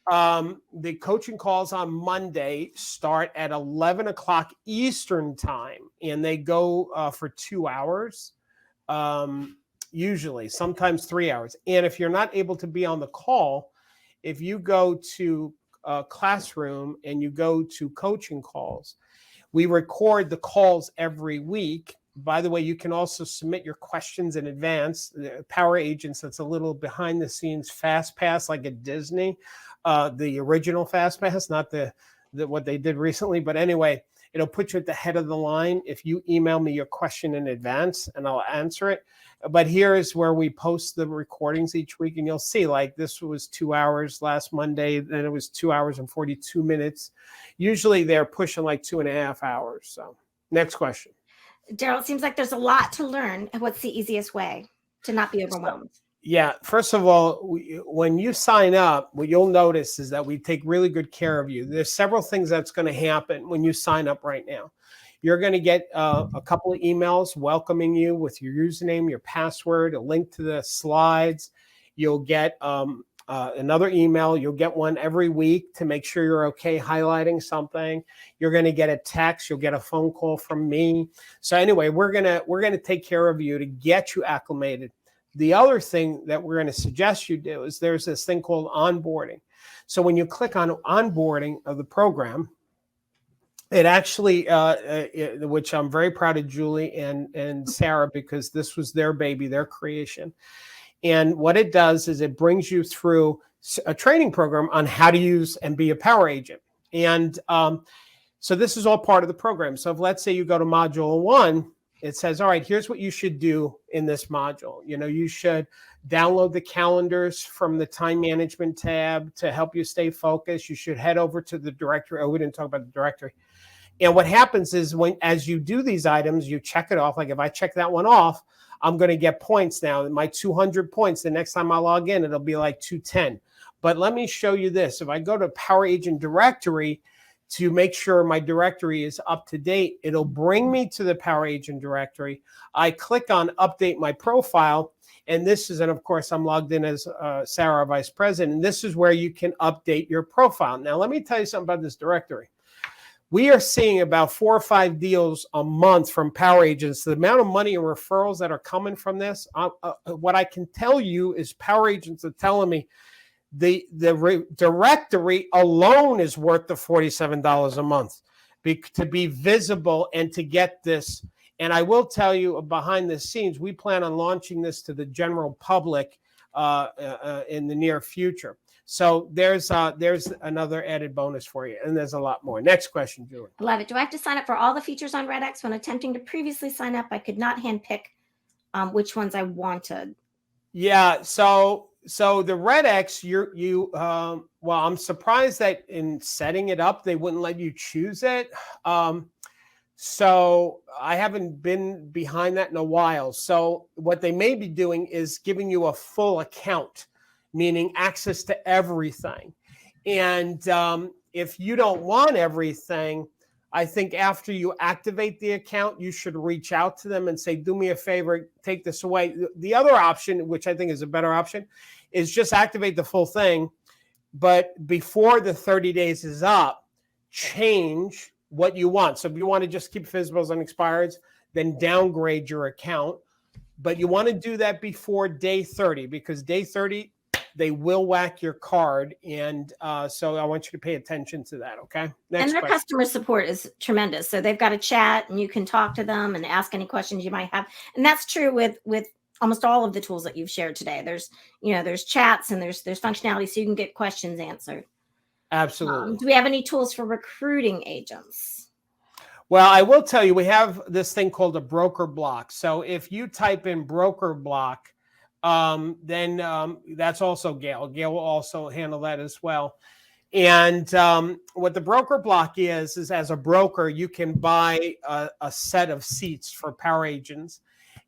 the coaching calls on Monday start at 11 o'clock Eastern time, and they go for 2 hours, usually, sometimes 3 hours. And if you're not able to be on the call, if you go to Classroom and you go to coaching calls, we record the calls every week. By the way, you can also submit your questions in advance. The Power Agents, that's a little behind the scenes fast pass, like at Disney, the original fast pass, not the what they did recently. But anyway, it'll put you at the head of the line if you email me your question in advance, and I'll answer it. But here is where we post the recordings each week, and you'll see, like, this was 2 hours last Monday, then it was 2 hours and 42 minutes. Usually they're pushing like 2.5 hours. So next question. Darryl, it seems like there's a lot to learn. What's the easiest way to not be overwhelmed? Yeah, first of all, when you sign up, what you'll notice is that we take really good care of you. There's several things that's going to happen when you sign up right now. You're going to get a couple of emails welcoming you with your username, your password, a link to the slides. You'll get another email. You'll get one every week to make sure you're okay highlighting something. You're going to get a text. You'll get a phone call from me. So anyway, we're gonna take care of you to get you acclimated. The other thing that we're going to suggest you do is there's this thing called onboarding. So when you click on onboarding of the program, it actually, which I'm very proud of Julie and Sarah, because this was their baby, their creation. And what it does is it brings you through a training program on how to use and be a power agent. And so this is all part of the program. So if, let's say you go to module 1, it says, all right, here's what you should do in this module. You know, you should download the calendars from the time management tab to help you stay focused. You should head over to the directory. Oh, we didn't talk about the directory. And what happens is as you do these items, you check it off. Like if I check that one off, I'm going to get points now. My 200 points, the next time I log in, it'll be like 210. But let me show you this. If I go to Power Agent Directory, to make sure my directory is up to date. It'll bring me to the Power Agent directory. I click on update my profile. And this is, and of course, I'm logged in as Sarah, Vice President. And this is where you can update your profile. Now, let me tell you something about this directory. We are seeing about 4 or 5 deals a month from Power Agents. The amount of money and referrals that are coming from this, what I can tell you is Power Agents are telling me the directory alone is worth the $47 a month to be visible and to get this. And I will tell you, behind the scenes, we plan on launching this to the general public in the near future. So there's another added bonus for you, and there's a lot more. Next question, Julie. I love it. Do I have to sign up for all the features on RedX? When attempting to previously sign up, I could not handpick which ones I wanted. Yeah. So the RedX, well, I'm surprised that in setting it up, they wouldn't let you choose it. So I haven't been behind that in a while. So what they may be doing is giving you a full account, meaning access to everything. And if you don't want everything, I think after you activate the account, you should reach out to them and say, do me a favor, take this away. The other option, which I think is a better option, is just activate the full thing. But before the 30 days is up, change what you want. So if you want to just keep visibles and expireds, then downgrade your account. But you want to do that before day 30, because day 30, they will whack your card. And so I want you to pay attention to that. Okay. Next and their question. customer support is tremendous. So they've got a chat and you can talk to them and ask any questions you might have. And that's true with almost all of the tools that you've shared today. There's chats and there's functionality so you can get questions answered. Absolutely. Do we have any tools for recruiting agents? Well, I will tell you, we have this thing called a broker block. So if you type in broker block, then that's also Gail. Gail will also handle that as well. And what the broker block is as a broker, you can buy a set of seats for Power Agents.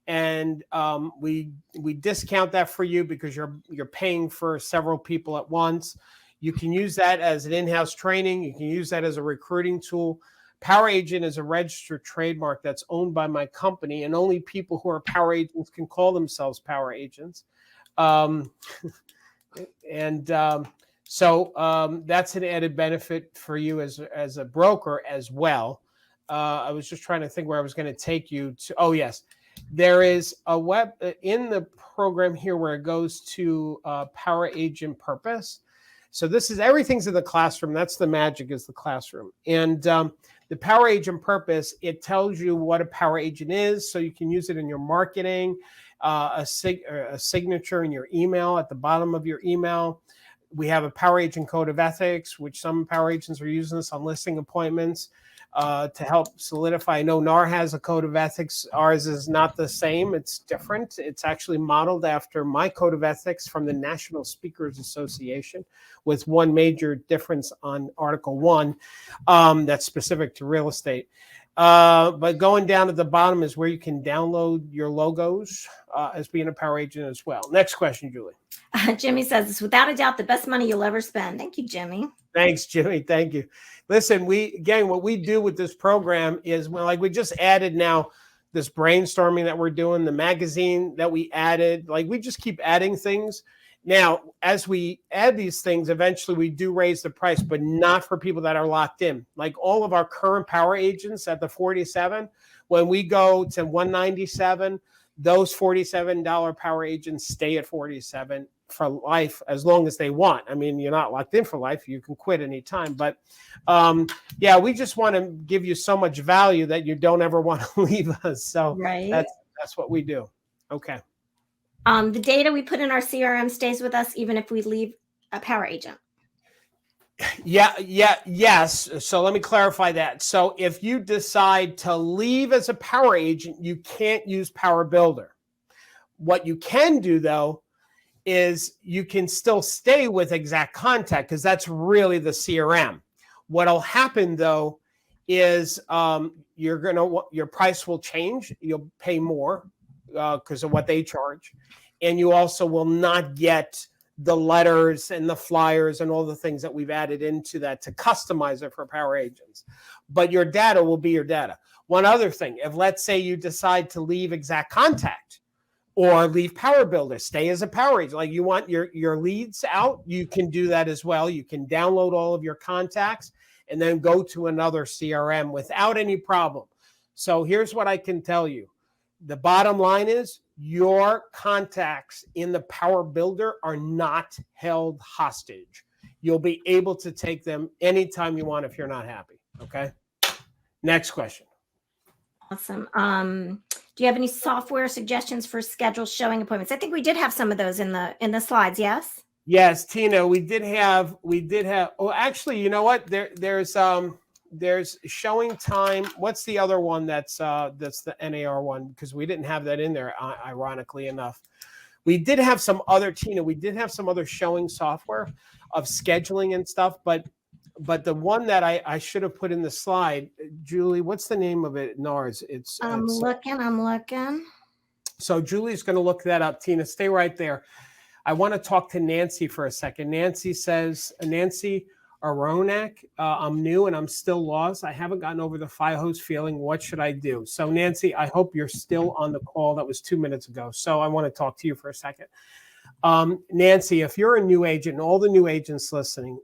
And we discount that for you because you're paying for several people at once. You can use that as an in-house training. You can use that as a recruiting tool. Power Agent is a registered trademark that's owned by my company, and only people who are Power Agents can call themselves Power Agents. So that's an added benefit for you as a broker as well. I was just trying to think where I was going to take you to. Oh, yes. There is a web in the program here where it goes to Power Agent Purpose. So everything's in the classroom. That's the magic, is the classroom. And the Power Agent Purpose, it tells you what a Power Agent is, so you can use it in your marketing, a signature in your email at the bottom of your email. We have a Power Agent Code of Ethics, which some Power Agents are using this on listing appointments to help solidify. I know NAR has a code of ethics. Ours is not the same. It's different. It's actually modeled after my code of ethics from the National Speakers Association, with one major difference on Article 1 that's specific to real estate. But going down at the bottom is where you can download your logos as being a Power Agent as well. Next question, Julie. Jimmy says, it's without a doubt the best money you'll ever spend. Thank you, Jimmy. Thanks, Jimmy. Thank you. Listen, what we do with this program is, we just added now this brainstorming that we're doing, the magazine that we added, we just keep adding things. Now, as we add these things, eventually we do raise the price, but not for people that are locked in. Like all of our current Power Agents at the 47, when we go to 197, those $47 Power Agents stay at 47 for life, as long as they want. I mean, you're not locked in for life. You can quit anytime. But we just want to give you so much value that you don't ever want to leave us. So right. That's what we do. Okay. The data we put in our CRM stays with us even if we leave a Power Agent. Yes. So let me clarify that. So if you decide to leave as a Power Agent, you can't use Power Builder. What you can do, though, is you can still stay with Exact Contact, because that's really the CRM. What'll happen, though, is your price will change. You'll pay more because of what they charge, and you also will not get the letters and the flyers and all the things that we've added into that to customize it for power agents. But your data will be your data. One other thing, if let's say you decide to leave Exact Contact or leave Power Builder, stay as a power agent, like you want your leads out, you can do that as well. You can download all of your contacts and then go to another CRM without any problem. So here's what I can tell you. The bottom line is your contacts in the Power Builder are not held hostage. You'll be able to take them anytime you want if you're not happy. Okay. Next question. Awesome. Do you have any software suggestions for schedule showing appointments? I think we did have some of those in the slides. Yes. Yes, Tina, we did have. Oh, actually, you know what? There's showing time. What's the other one that's the NAR one? Because we didn't have that in there, ironically enough. We did have some other, Tina, we did have some other showing software of scheduling and stuff, but the one that I should have put in the slide, Julie, what's the name of it? NARS. I'm looking. So Julie's going to look that up. Tina, stay right there. I want to talk to Nancy for a second. Nancy Aronak, I'm new and I'm still lost. I haven't gotten over the FIHOS feeling. What should I do? So Nancy, I hope you're still on the call. That was 2 minutes ago. So I want to talk to you for a second. Nancy, if you're a new agent, and all the new agents listening,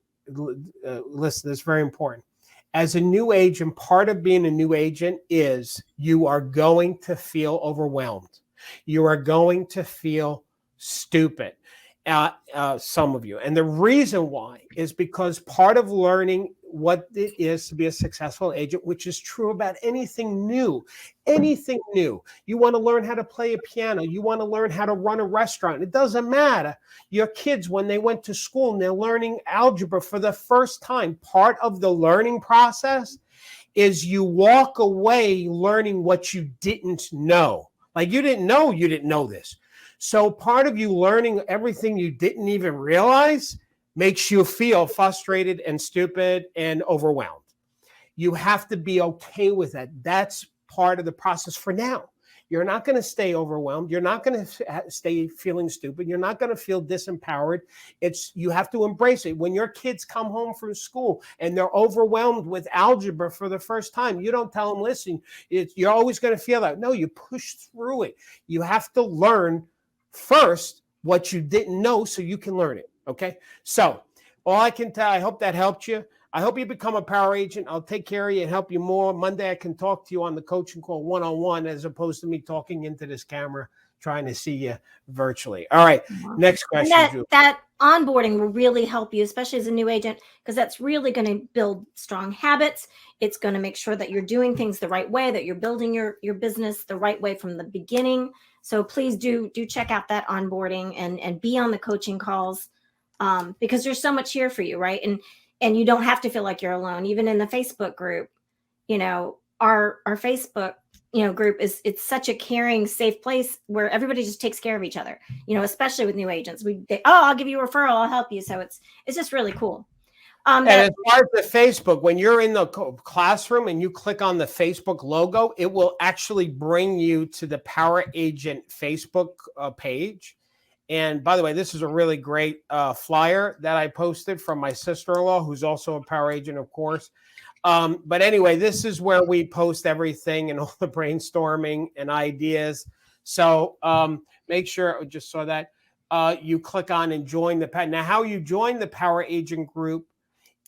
listen, it's very important. As a new agent, part of being a new agent is you are going to feel overwhelmed. You are going to feel stupid. Some of you. And the reason why is because part of learning what it is to be a successful agent, which is true about anything new, you want to learn how to play a piano. You want to learn how to run a restaurant. It doesn't matter. Your kids, when they went to school and they're learning algebra for the first time, part of the learning process is you walk away learning what you didn't know. Like you didn't know this. So part of you learning everything you didn't even realize makes you feel frustrated and stupid and overwhelmed. You have to be okay with that. That's part of the process for now. You're not going to stay overwhelmed. You're not going to stay feeling stupid. You're not going to feel disempowered. You have to embrace it. When your kids come home from school and they're overwhelmed with algebra for the first time, you don't tell them, listen, you're always going to feel that. No, you push through it. You have to learn first what you didn't know so you can learn it. Okay. So all I can tell, I hope that helped you. I hope you become a power agent. I'll take care of you and help you more. Monday, I can talk to you on the coaching call one-on-one as opposed to me talking into this camera, trying to see you virtually. All right. Next question. That onboarding will really help you, especially as a new agent, because that's really going to build strong habits. It's going to make sure that you're doing things the right way, that you're building your business the right way from the beginning. So please do check out that onboarding and be on the coaching calls because there's so much here for you, right? And you don't have to feel like you're alone. Even in the Facebook group, our Facebook group it's such a caring, safe place where everybody just takes care of each other. Especially with new agents, I'll give you a referral, I'll help you. So it's just really cool. And as far as the Facebook, when you're in the classroom and you click on the Facebook logo, it will actually bring you to the Power Agent Facebook page. And by the way, this is a really great flyer that I posted from my sister-in-law, who's also a power agent, of course. But anyway, this is where we post everything and all the brainstorming and ideas. So make sure, I just saw that, you click on and join the Now, how you join the Power Agent group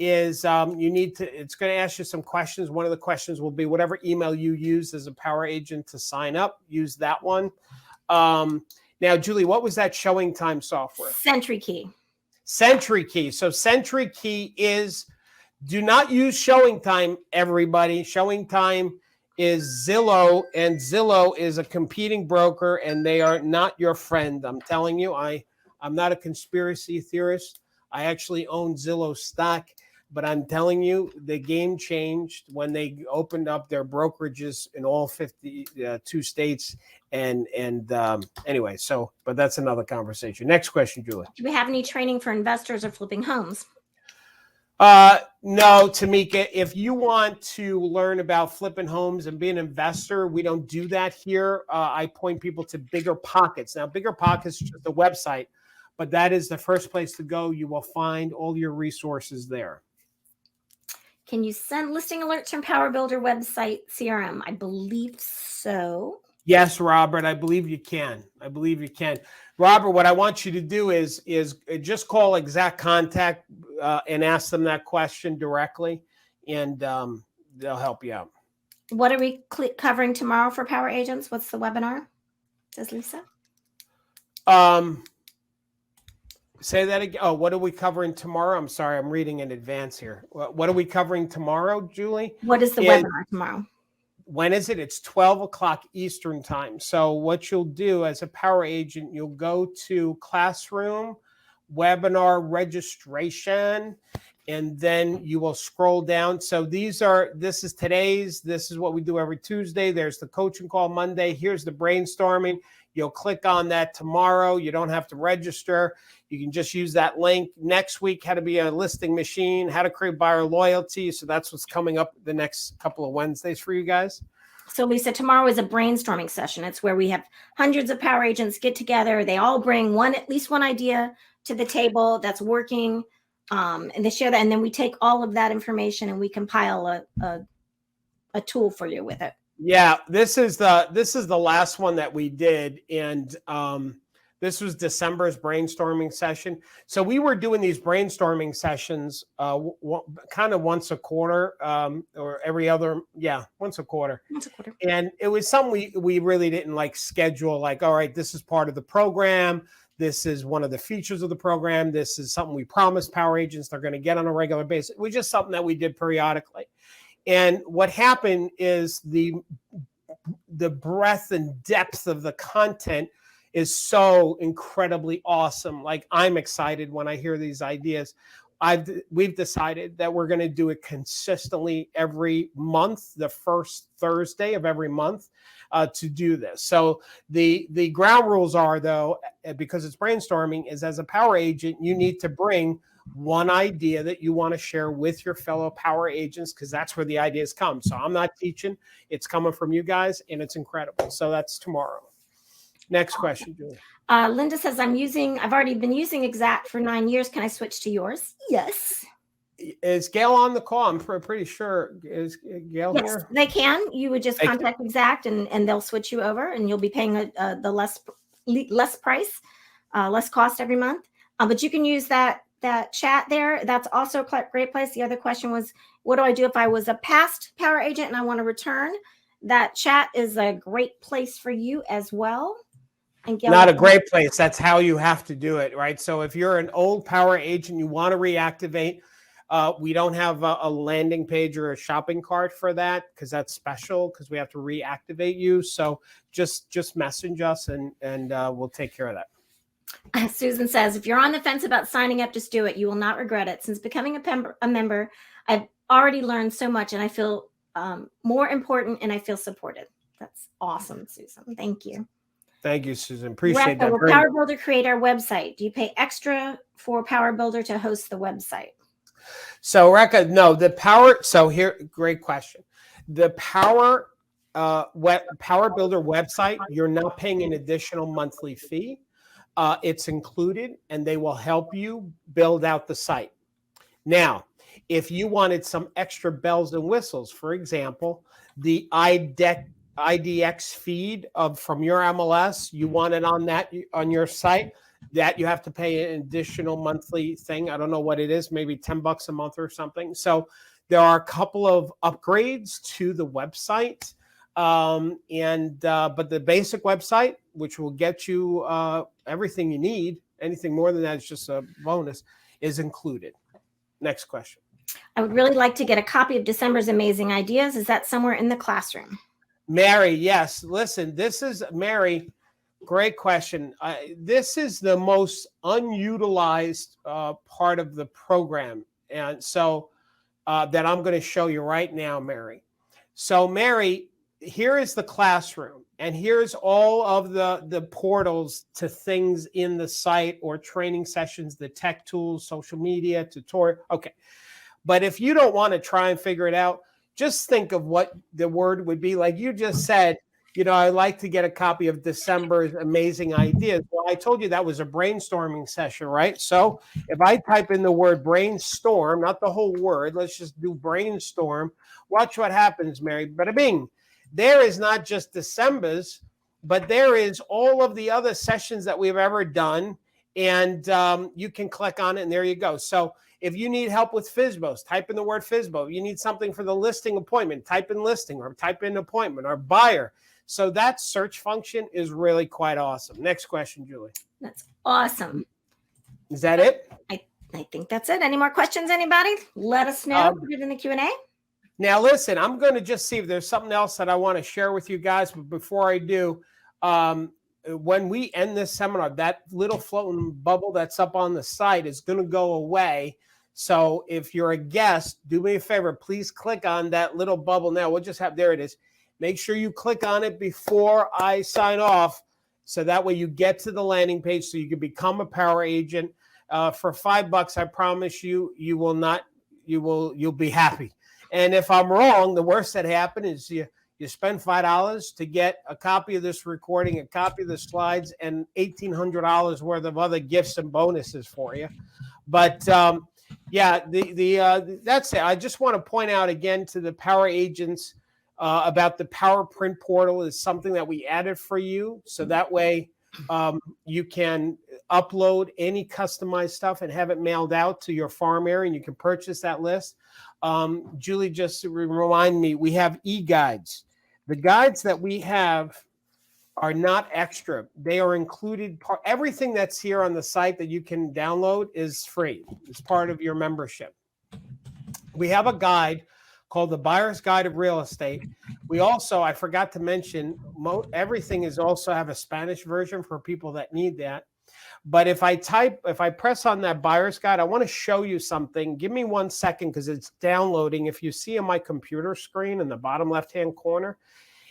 is it's going to ask you some questions. One of the questions will be whatever email you use as a power agent to sign up, use that one. Now, Julie, what was that showing time software? Sentry Key. So Sentry Key is, do not use showing time, everybody. Showing time is Zillow, and Zillow is a competing broker, and they are not your friend. I'm telling you, I'm not a conspiracy theorist. I actually own Zillow stock. But I'm telling you, the game changed when they opened up their brokerages in all 52 states. And anyway, but that's another conversation. Next question, Julie. Do we have any training for investors or flipping homes? No, Tamika, if you want to learn about flipping homes and being an investor, we don't do that here. I point people to Bigger Pockets. Now, Bigger Pockets is just a website, but that is the first place to go. You will find all your resources there. Can you send listing alerts from Power Builder website CRM? I believe so. Yes, Robert, I believe you can. I believe you can. Robert, what I want you to do is just call Exact Contact and ask them that question directly, and they'll help you out. What are we covering tomorrow for Power Agents? What's the webinar? Says Lisa. Say that again. Oh, what are we covering tomorrow? I'm sorry, I'm reading in advance here. What are we covering tomorrow, Julie? What is the webinar tomorrow? When is it? It's 12 o'clock Eastern time. So what you'll do as a Power Agent, you'll go to Classroom, Webinar Registration, and then you will scroll down. So this is today's, this is what we do every Tuesday. There's the coaching call Monday. Here's the brainstorming. You'll click on that tomorrow. You don't have to register. You can just use that link. Next week, how to be a listing machine, how to create buyer loyalty. So that's what's coming up the next couple of Wednesdays for you guys. So Lisa, tomorrow is a brainstorming session. It's where we have hundreds of Power Agents get together. They all bring at least one idea to the table that's working. And they share that. And then we take all of that information and we compile a tool for you with it. Yeah, this is the last one that we did, and this was December's brainstorming session. So we were doing these brainstorming sessions kind of once a quarter, or every other, once a quarter. Once a quarter. And it was something we really didn't like schedule, like, all right, this is part of the program. This is one of the features of the program. This is something we promised Power Agents they're going to get on a regular basis. It was just something that we did periodically. And what happened is the breadth and depth of the content is so incredibly awesome. Like, I'm excited when I hear these ideas. We've decided that we're going to do it consistently every month, the first Thursday of every month, to do this. So the ground rules are, though, because it's brainstorming, is as a Power Agent, you need to bring one idea that you want to share with your fellow Power Agents, because that's where the ideas come. So I'm not teaching, it's coming from you guys, and it's incredible. So that's tomorrow. Next question, Julie. Linda says, I've already been using Exact for 9 years. Can I switch to yours? Yes. Is Gail on the call? I'm pretty sure. Is Gail yes, here? They can. You would just contact Exact and they'll switch you over, and you'll be paying the less price, less cost every month. But you can use that chat there. That's also a great place. The other question was, what do I do if I was a past Power Agent and I want to return? That chat is a great place for you as well. And not a great place. That's how you have to do it, right? So if you're an old Power Agent, you want to reactivate, we don't have a landing page or a shopping cart for that, because that's special, because we have to reactivate you. So just message us and we'll take care of that. Susan says, if you're on the fence about signing up, just do it. You will not regret it. Since becoming a member, I've already learned so much, and I feel more important, and I feel supported. That's awesome, Susan. Thank you. Thank you, Susan. Appreciate that. Will Power Builder create our website? Do you pay extra for Power Builder to host the website? So, Rekha, no, great question. The Power Builder website, you're not paying an additional monthly fee. It's included, and they will help you build out the site. Now, if you wanted some extra bells and whistles, for example, the IDX feed from your MLS, you want it on your site, that you have to pay an additional monthly thing. I don't know what it is, maybe $10 a month or something. So there are a couple of upgrades to the website. But the basic website, which will get you everything you need, anything more than that is just a bonus, is included. Next question. I would really like to get a copy of December's amazing ideas. Is that somewhere in the classroom? Mary, yes. Listen, this is Mary. Great question. This is the most unutilized part of the program. And so that I'm going to show you right now, Mary. So Mary, here is the classroom, and here's all of the portals to things in the site or training sessions, the tech tools, social media, tutorial. Okay. But if you don't want to try and figure it out, just think of what the word would be. Like you just said, I like to get a copy of December's amazing ideas. Well, I told you that was a brainstorming session, right? So if I type in the word brainstorm, not the whole word, let's just do brainstorm. Watch what happens, Mary. Bada bing. There is not just December's, but there is all of the other sessions that we've ever done. And you can click on it, and there you go. So if you need help with FSBOs, type in the word FSBO. If you need something for the listing appointment, type in listing or type in appointment or buyer. So that search function is really quite awesome. Next question, Julie. That's awesome. Is that it? I think that's it. Any more questions, anybody? Let us know. Put it in the Q&A. Now, listen, I'm going to just see if there's something else that I want to share with you guys. But before I do, when we end this seminar, that little floating bubble that's up on the site is going to go away. So if you're a guest, do me a favor, please click on that little bubble now. We'll just have, there it is. Make sure you click on it before I sign off. So that way you get to the landing page so you can become a power agent. For $5, I promise you, you'll be happy. And if I'm wrong, the worst that happened is you spend $5 to get a copy of this recording, a copy of the slides, and $1,800 worth of other gifts and bonuses for you. But yeah, that's it. I just want to point out again to the power agents about the Power Print Portal is something that we added for you. So that way you can upload any customized stuff and have it mailed out to your farm area, and you can purchase that list. Julie just remind me, we have e-guides. The guides that we have are not extra. They are included. Everything that's here on the site that you can download is free. It's part of your membership. We have a guide called The Buyer's Guide of Real Estate. We also, I forgot to mention, everything is also have a Spanish version for people that need that. But if I press on that Buyer's Guide, I want to show you something. Give me 1 second because it's downloading. If you see on my computer screen in the bottom left-hand corner,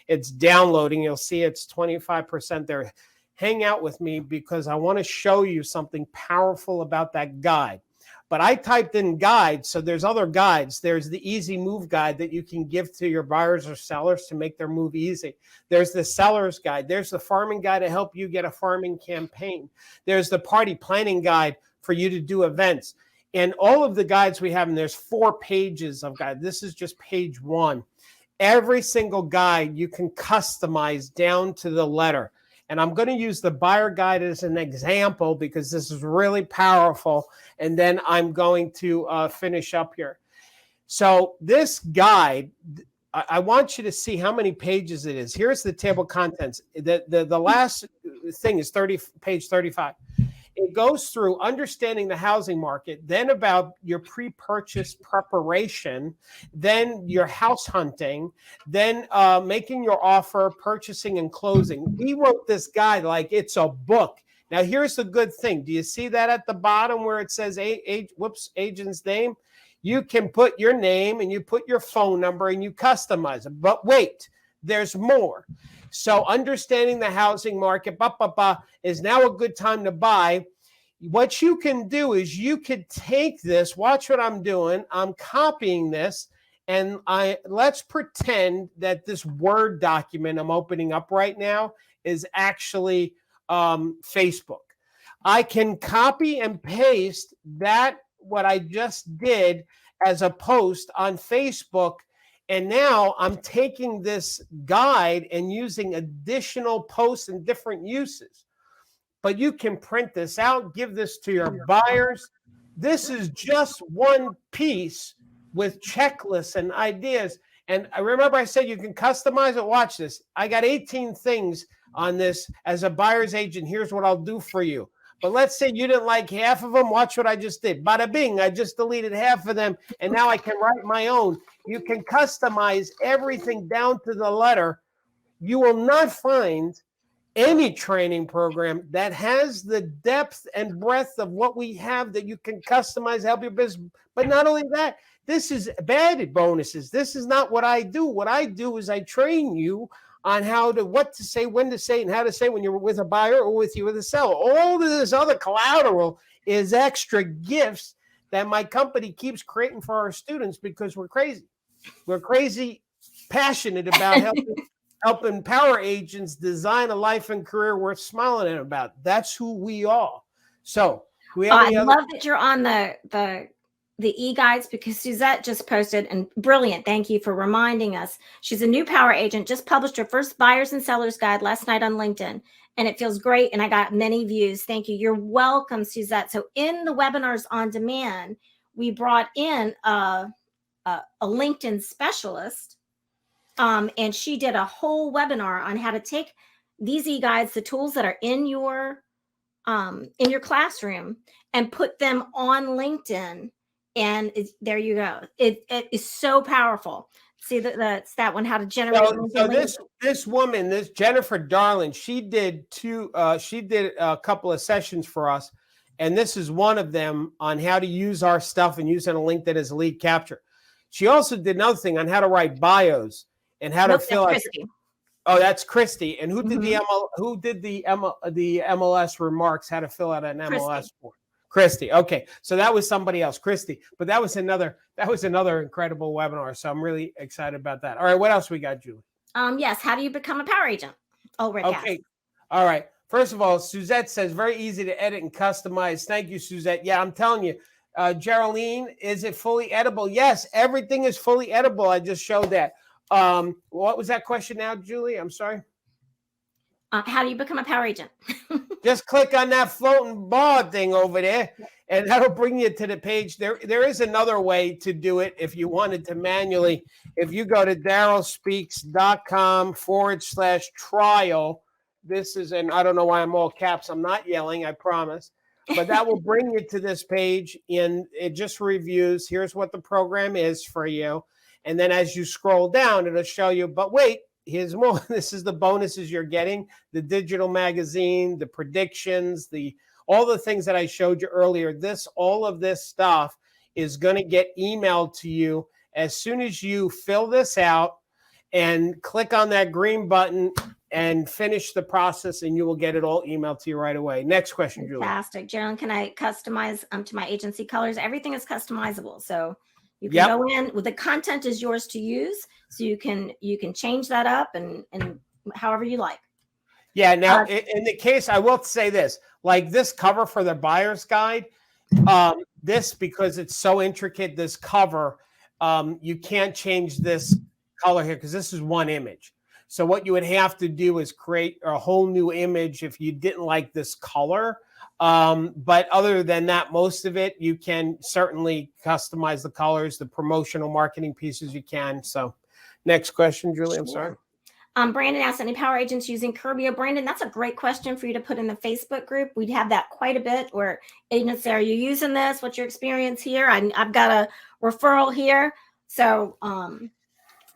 it's downloading. You'll see it's 25% there. Hang out with me because I want to show you something powerful about that guide. But I typed in guides, so there's other guides. There's the easy move guide that you can give to your buyers or sellers to make their move easy. There's the seller's guide. There's the farming guide to help you get a farming campaign. There's the party planning guide for you to do events. And all of the guides we have, and there's 4 pages of guide. This is just page 1. Every single guide you can customize down to the letter. And I'm going to use the buyer guide as an example because this is really powerful. And then I'm going to finish up here. So this guide, I want you to see how many pages it is. Here's the table of contents. The last thing is page 35. It goes through understanding the housing market, then about your pre-purchase preparation, then your house hunting, then making your offer, purchasing and closing. We wrote this guide like it's a book. Now, here's the good thing. Do you see that at the bottom where it says agent's name? You can put your name and you put your phone number and you customize it. But wait, there's more. So understanding the housing market is now a good time to buy. What you can do is you could take this, watch what I'm doing. I'm copying this, and let's pretend that this Word document I'm opening up right now is actually Facebook. I can copy and paste that, what I just did, as a post on Facebook. And now I'm taking this guide and using additional posts and different uses. But you can print this out, give this to your buyers. This is just one piece with checklists and ideas. And I remember I said you can customize it. Watch this. I got 18 things on this as a buyer's agent. Here's what I'll do for you. But let's say you didn't like half of them. Watch what I just did. Bada bing, I just deleted half of them. And now I can write my own. You can customize everything down to the letter. You will not find any training program that has the depth and breadth of what we have that you can customize, help your business. But not only that, this is added bonuses. This is not what I do. What I do is I train you on what to say, when to say, and how to say when you're with a buyer or with a seller. All of this other collateral is extra gifts that my company keeps creating for our students because we're crazy. We're crazy passionate about helping helping power agents design a life and career worth smiling about. That's who we are. So, do we have I any other? love that you're on the e-guides, because Suzette just posted, and brilliant. Thank you for reminding us. She's a new power agent, just published her first buyers and sellers guide last night on LinkedIn, and it feels great. And I got many views. Thank you. You're welcome, Suzette. So in the webinars on demand, we brought in a LinkedIn specialist, and she did a whole webinar on how to take these e-guides, the tools that are in your classroom, and put them on LinkedIn. And there you go. It is so powerful. See that's that one, how to generate. So this woman, this Jennifer Darling, she did a couple of sessions for us, and this is one of them on how to use our stuff and use it on LinkedIn as a lead capture. She also did another thing on how to write bios and how to fill out. Christy. Oh, that's Christy. And who did Mm-hmm. the MLS remarks? How to fill out an MLS form? Christy. Okay, so that was somebody else, Christy. But that was another incredible webinar. So I'm really excited about that. All right, what else we got, Julie? Yes. How do you become a power agent? Oh, Rick. Okay. All right. First of all, Suzette says very easy to edit and customize. Thank you, Suzette. Yeah, I'm telling you. Geraldine, is it fully edible? Yes, everything is fully edible. I just showed that. What was that question now, Julie? I'm sorry. How do you become a power agent? Just click on that floating bar thing over there, and that'll bring you to the page. There is another way to do it if you wanted to manually. If you go to darrylspeaks.com/trial, this is, and I don't know why I'm all caps. I'm not yelling, I promise. But that will bring you to this page, and it just reviews. Here's what the program is for you. And then as you scroll down, it'll show you, but wait, here's more. This is the bonuses you're getting, the digital magazine, the predictions, all the things that I showed you earlier. All of this stuff is going to get emailed to you as soon as you fill this out and click on that green button and finish the process, and you will get it all emailed to you right away. Next question, Julie. Fantastic. Geraldine, can I customize to my agency colors? Everything is customizable. So you can go in with the content is yours to use. So you can change that up and however you like. Yeah. Now, in the case, I will say this, like this cover for the buyer's guide, this, because it's so intricate, this cover, you can't change this color here because this is one image. So what you would have to do is create a whole new image if you didn't like this color. But other than that, most of it, you can certainly customize the colors, the promotional marketing pieces you can. So next question, Julie, I'm sorry. Brandon asked, any power agents using Kirbyo? Brandon, that's a great question for you to put in the Facebook group. We'd have that quite a bit where agents say, are you using this? What's your experience here? I've got a referral here. So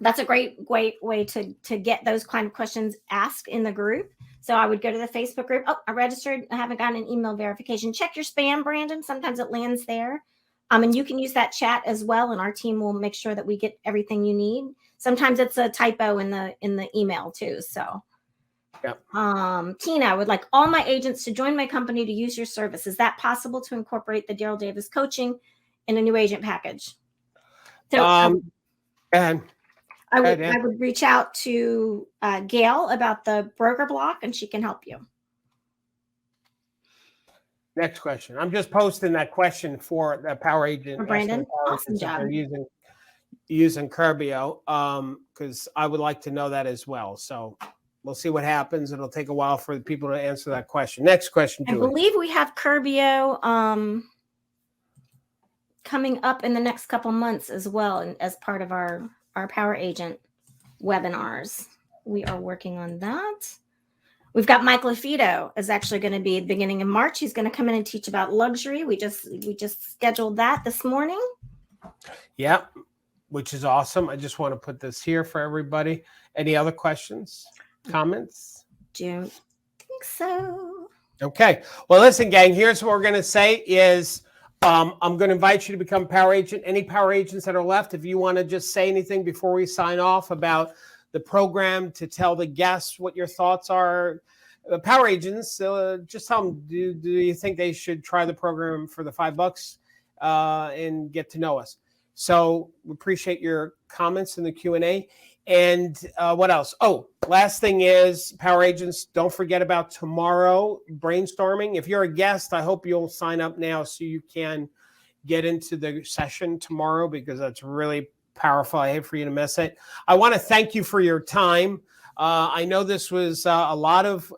that's a great way to get those kind of questions asked in the group. So I would go to the Facebook group. Oh, I registered. I haven't gotten an email verification. Check your spam, Brandon. Sometimes it lands there. And you can use that chat as well. And our team will make sure that we get everything you need. Sometimes it's a typo in the email too. So Tina would like all my agents to join my company to use your service. Is that possible to incorporate the Darryl Davis coaching in a new agent package? So I would reach out to Gail about the broker block, and she can help you. Next question. I'm just posting that question for the power agent. For Brandon, awesome job. Using Kirbyo, because I would like to know that as well. So we'll see what happens. It'll take a while for the people to answer that question. Next question, Julie. I believe we have Kirbyo coming up in the next couple months as well, and as part of our power agent webinars. We are working on that. We've got Mike LaFido is actually going to be at the beginning of March. He's going to come in and teach about luxury. We just scheduled that this morning. Yeah, which is awesome. I just want to put this here for everybody. Any other questions, comments? Don't think so. Okay. Well, listen, gang, here's what we're going to say is I'm going to invite you to become a power agent. Any power agents that are left, if you want to just say anything before we sign off about the program, to tell the guests what your thoughts are. Power agents, just tell them, do you think they should try the program for the $5 and get to know us? So we appreciate your comments in the Q&A. And what else? Oh, last thing is, Power Agents, don't forget about tomorrow brainstorming. If you're a guest, I hope you'll sign up now so you can get into the session tomorrow, because that's really powerful. I hate for you to miss it. I want to thank you for your time. I know this was a lot of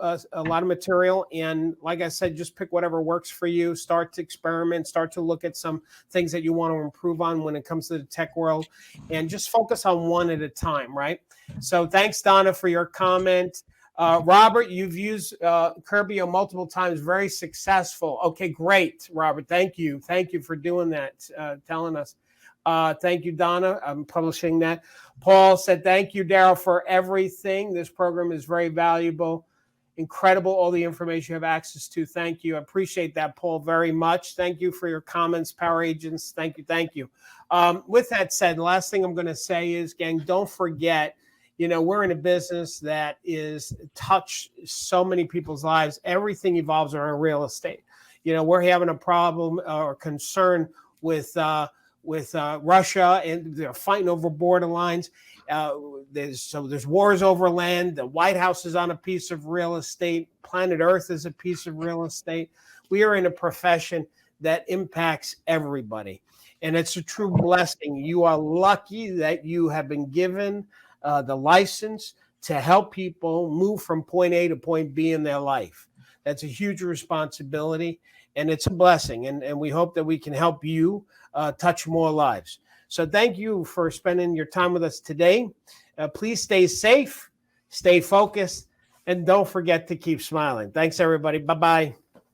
material, and like I said, just pick whatever works for you. Start to experiment. Start to look at some things that you want to improve on when it comes to the tech world, and just focus on one at a time. Right. So thanks, Donna, for your comment. Robert, you've used Kirbyo multiple times. Very successful. Okay, great, Robert. Thank you. Thank you for doing that. Telling us. Thank you, Donna. I'm publishing that. Paul said, thank you, Darryl, for everything. This program is very valuable. Incredible, all the information you have access to. Thank you. I appreciate that, Paul, very much. Thank you for your comments, Power Agents. Thank you. Thank you. With that said, the last thing I'm going to say is, gang, don't forget, we're in a business that is touched so many people's lives. Everything evolves around real estate. We're having a problem or concern with Russia, and they're fighting over border lines. There's wars over land. The White House is on a piece of real estate. Planet Earth is a piece of real estate. We are in a profession that impacts everybody, and it's a true blessing. You are lucky that you have been given the license to help people move from point A to point B in their life. That's a huge responsibility, and it's a blessing. And we hope that we can help you touch more lives. So thank you for spending your time with us today. Please stay safe, stay focused, and don't forget to keep smiling. Thanks, everybody. Bye-bye.